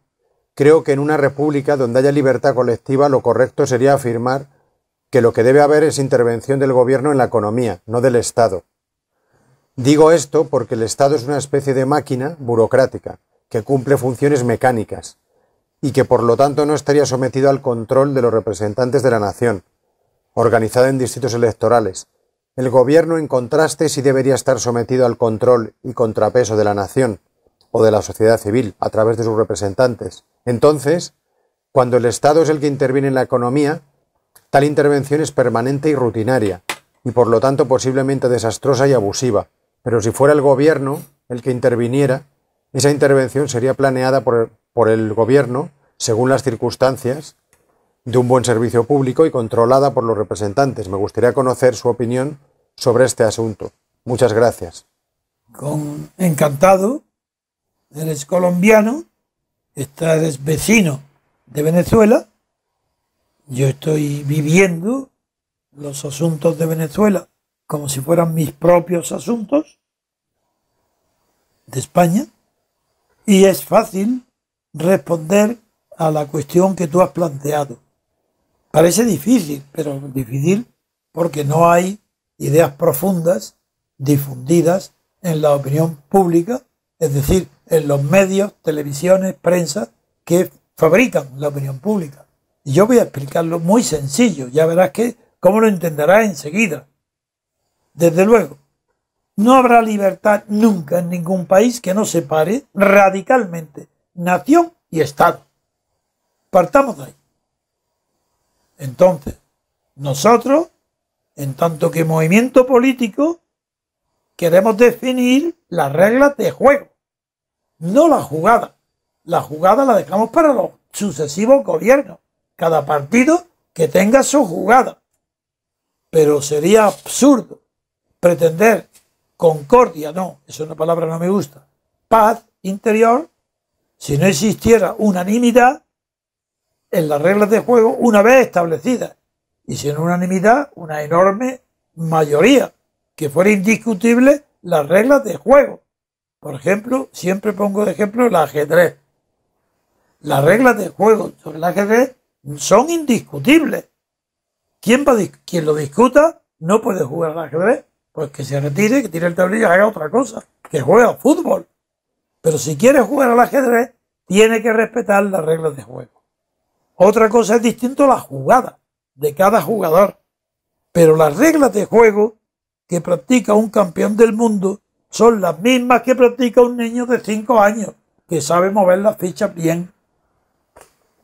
creo que en una república donde haya libertad colectiva lo correcto sería afirmar que lo que debe haber es intervención del Gobierno en la economía, no del Estado. Digo esto porque el Estado es una especie de máquina burocrática que cumple funciones mecánicas y que por lo tanto no estaría sometido al control de los representantes de la nación, organizada en distritos electorales. El Gobierno, en contraste, sí debería estar sometido al control y contrapeso de la nación o de la sociedad civil a través de sus representantes. Entonces, cuando el Estado es el que interviene en la economía, tal intervención es permanente y rutinaria, y por lo tanto posiblemente desastrosa y abusiva. Pero si fuera el Gobierno el que interviniera, esa intervención sería planeada por el Gobierno, según las circunstancias, de un buen servicio público y controlada por los representantes. Me gustaría conocer su opinión sobre este asunto. Muchas gracias. Encantado. Eres colombiano, eres vecino de Venezuela. Yo estoy viviendo los asuntos de Venezuela como si fueran mis propios asuntos de España, y es fácil responder a la cuestión que tú has planteado. Parece difícil, pero difícil porque no hay ideas profundas difundidas en la opinión pública, es decir, en los medios, televisiones, prensa, que fabrican la opinión pública. Y yo voy a explicarlo muy sencillo, ya verás cómo lo entenderás enseguida. Desde luego, no habrá libertad nunca en ningún país que no separe radicalmente nación y Estado. Partamos de ahí. Entonces, nosotros, en tanto que movimiento político, queremos definir las reglas de juego, no la jugada. La jugada la dejamos para los sucesivos gobiernos, cada partido que tenga su jugada. Pero sería absurdo pretender concordia, no, esa es una palabra que no me gusta, paz interior, si no existiera unanimidad en las reglas de juego una vez establecidas, y sin unanimidad una enorme mayoría, que fuera indiscutible las reglas de juego. Por ejemplo, siempre pongo de ejemplo el ajedrez. Las reglas de juego sobre el ajedrez son indiscutibles. Quien lo discuta no puede jugar al ajedrez, pues que se retire, que tire el tablillo y haga otra cosa, que juegue al fútbol. Pero si quiere jugar al ajedrez, tiene que respetar las reglas de juego. Otra cosa es distinto a la jugada de cada jugador. Pero las reglas de juego que practica un campeón del mundo son las mismas que practica un niño de 5 años, que sabe mover las fichas bien.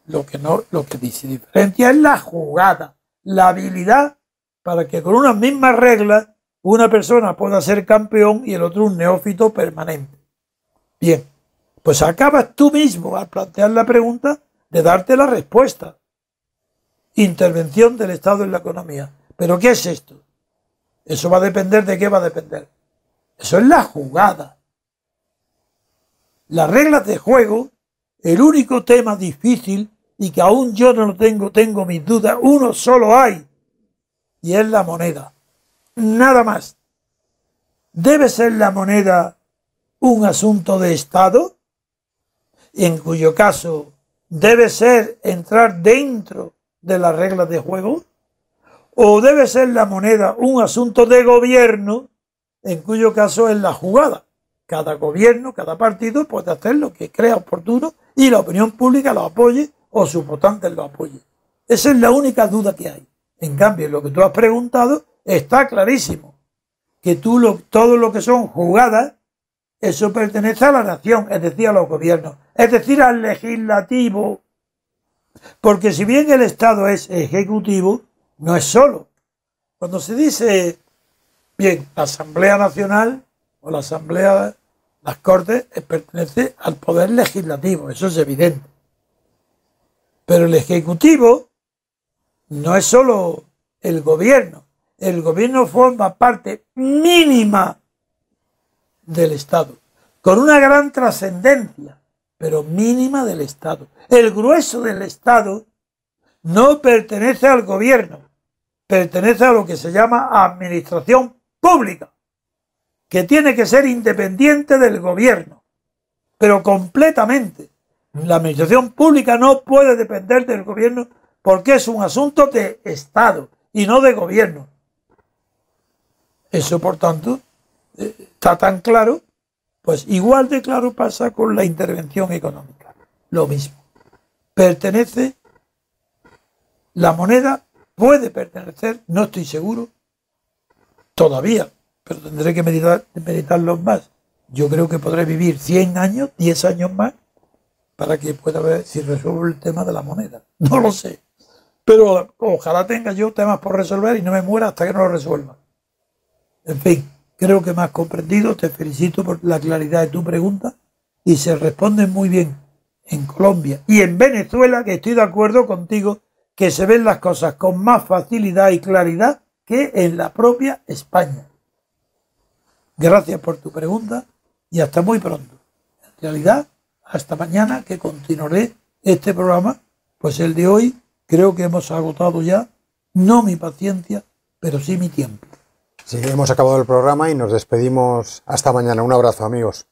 Lo que se diferencia es la jugada, la habilidad para que con unas mismas reglas una persona pueda ser campeón y el otro un neófito permanente. Bien, pues acabas tú mismo al plantear la pregunta de darte la respuesta. Intervención del Estado en la economía. ¿Pero qué es esto? Eso va a depender de qué va a depender. Eso es la jugada. Las reglas de juego, el único tema difícil y que aún yo no lo tengo mis dudas, uno solo hay, y es la moneda. Nada más. ¿Debe ser la moneda un asunto de Estado? En cuyo caso debe ser entrar dentro de las reglas de juego. ¿O debe ser la moneda un asunto de gobierno? En cuyo caso es la jugada. Cada gobierno, cada partido puede hacer lo que crea oportuno y la opinión pública lo apoye o sus votantes lo apoyen. Esa es la única duda que hay. En cambio, lo que tú has preguntado está clarísimo. Que todo lo que son jugadas, eso pertenece a la nación, es decir, a los gobiernos, es decir, al legislativo. Porque si bien el Estado es ejecutivo, no es solo. Cuando se dice, bien, la Asamblea Nacional o la Asamblea, las Cortes, pertenece al poder legislativo, eso es evidente. Pero el Ejecutivo no es solo el gobierno. El gobierno forma parte mínima del Estado, con una gran trascendencia, pero mínima del Estado. El grueso del Estado no pertenece al gobierno, pertenece a lo que se llama administración pública, que tiene que ser independiente del gobierno, pero completamente. La administración pública no puede depender del gobierno porque es un asunto de Estado y no de gobierno. Eso, por tanto, está tan claro, pues igual de claro pasa con la intervención económica. Lo mismo. Pertenece, la moneda puede pertenecer, no estoy seguro, todavía, pero tendré que meditarlo más. Yo creo que podré vivir 100 años, 10 años más, para que pueda ver si resuelvo el tema de la moneda. No lo sé. Pero ojalá tenga yo temas por resolver y no me muera hasta que no lo resuelva. En fin, creo que me has comprendido. Te felicito por la claridad de tu pregunta y se responde muy bien en Colombia y en Venezuela, que estoy de acuerdo contigo, que se ven las cosas con más facilidad y claridad que en la propia España. Gracias por tu pregunta y hasta muy pronto. En realidad, hasta mañana, que continuaré este programa, pues el de hoy creo que hemos agotado ya, no mi paciencia, pero sí mi tiempo. Sí, hemos acabado el programa y nos despedimos hasta mañana. Un abrazo, amigos.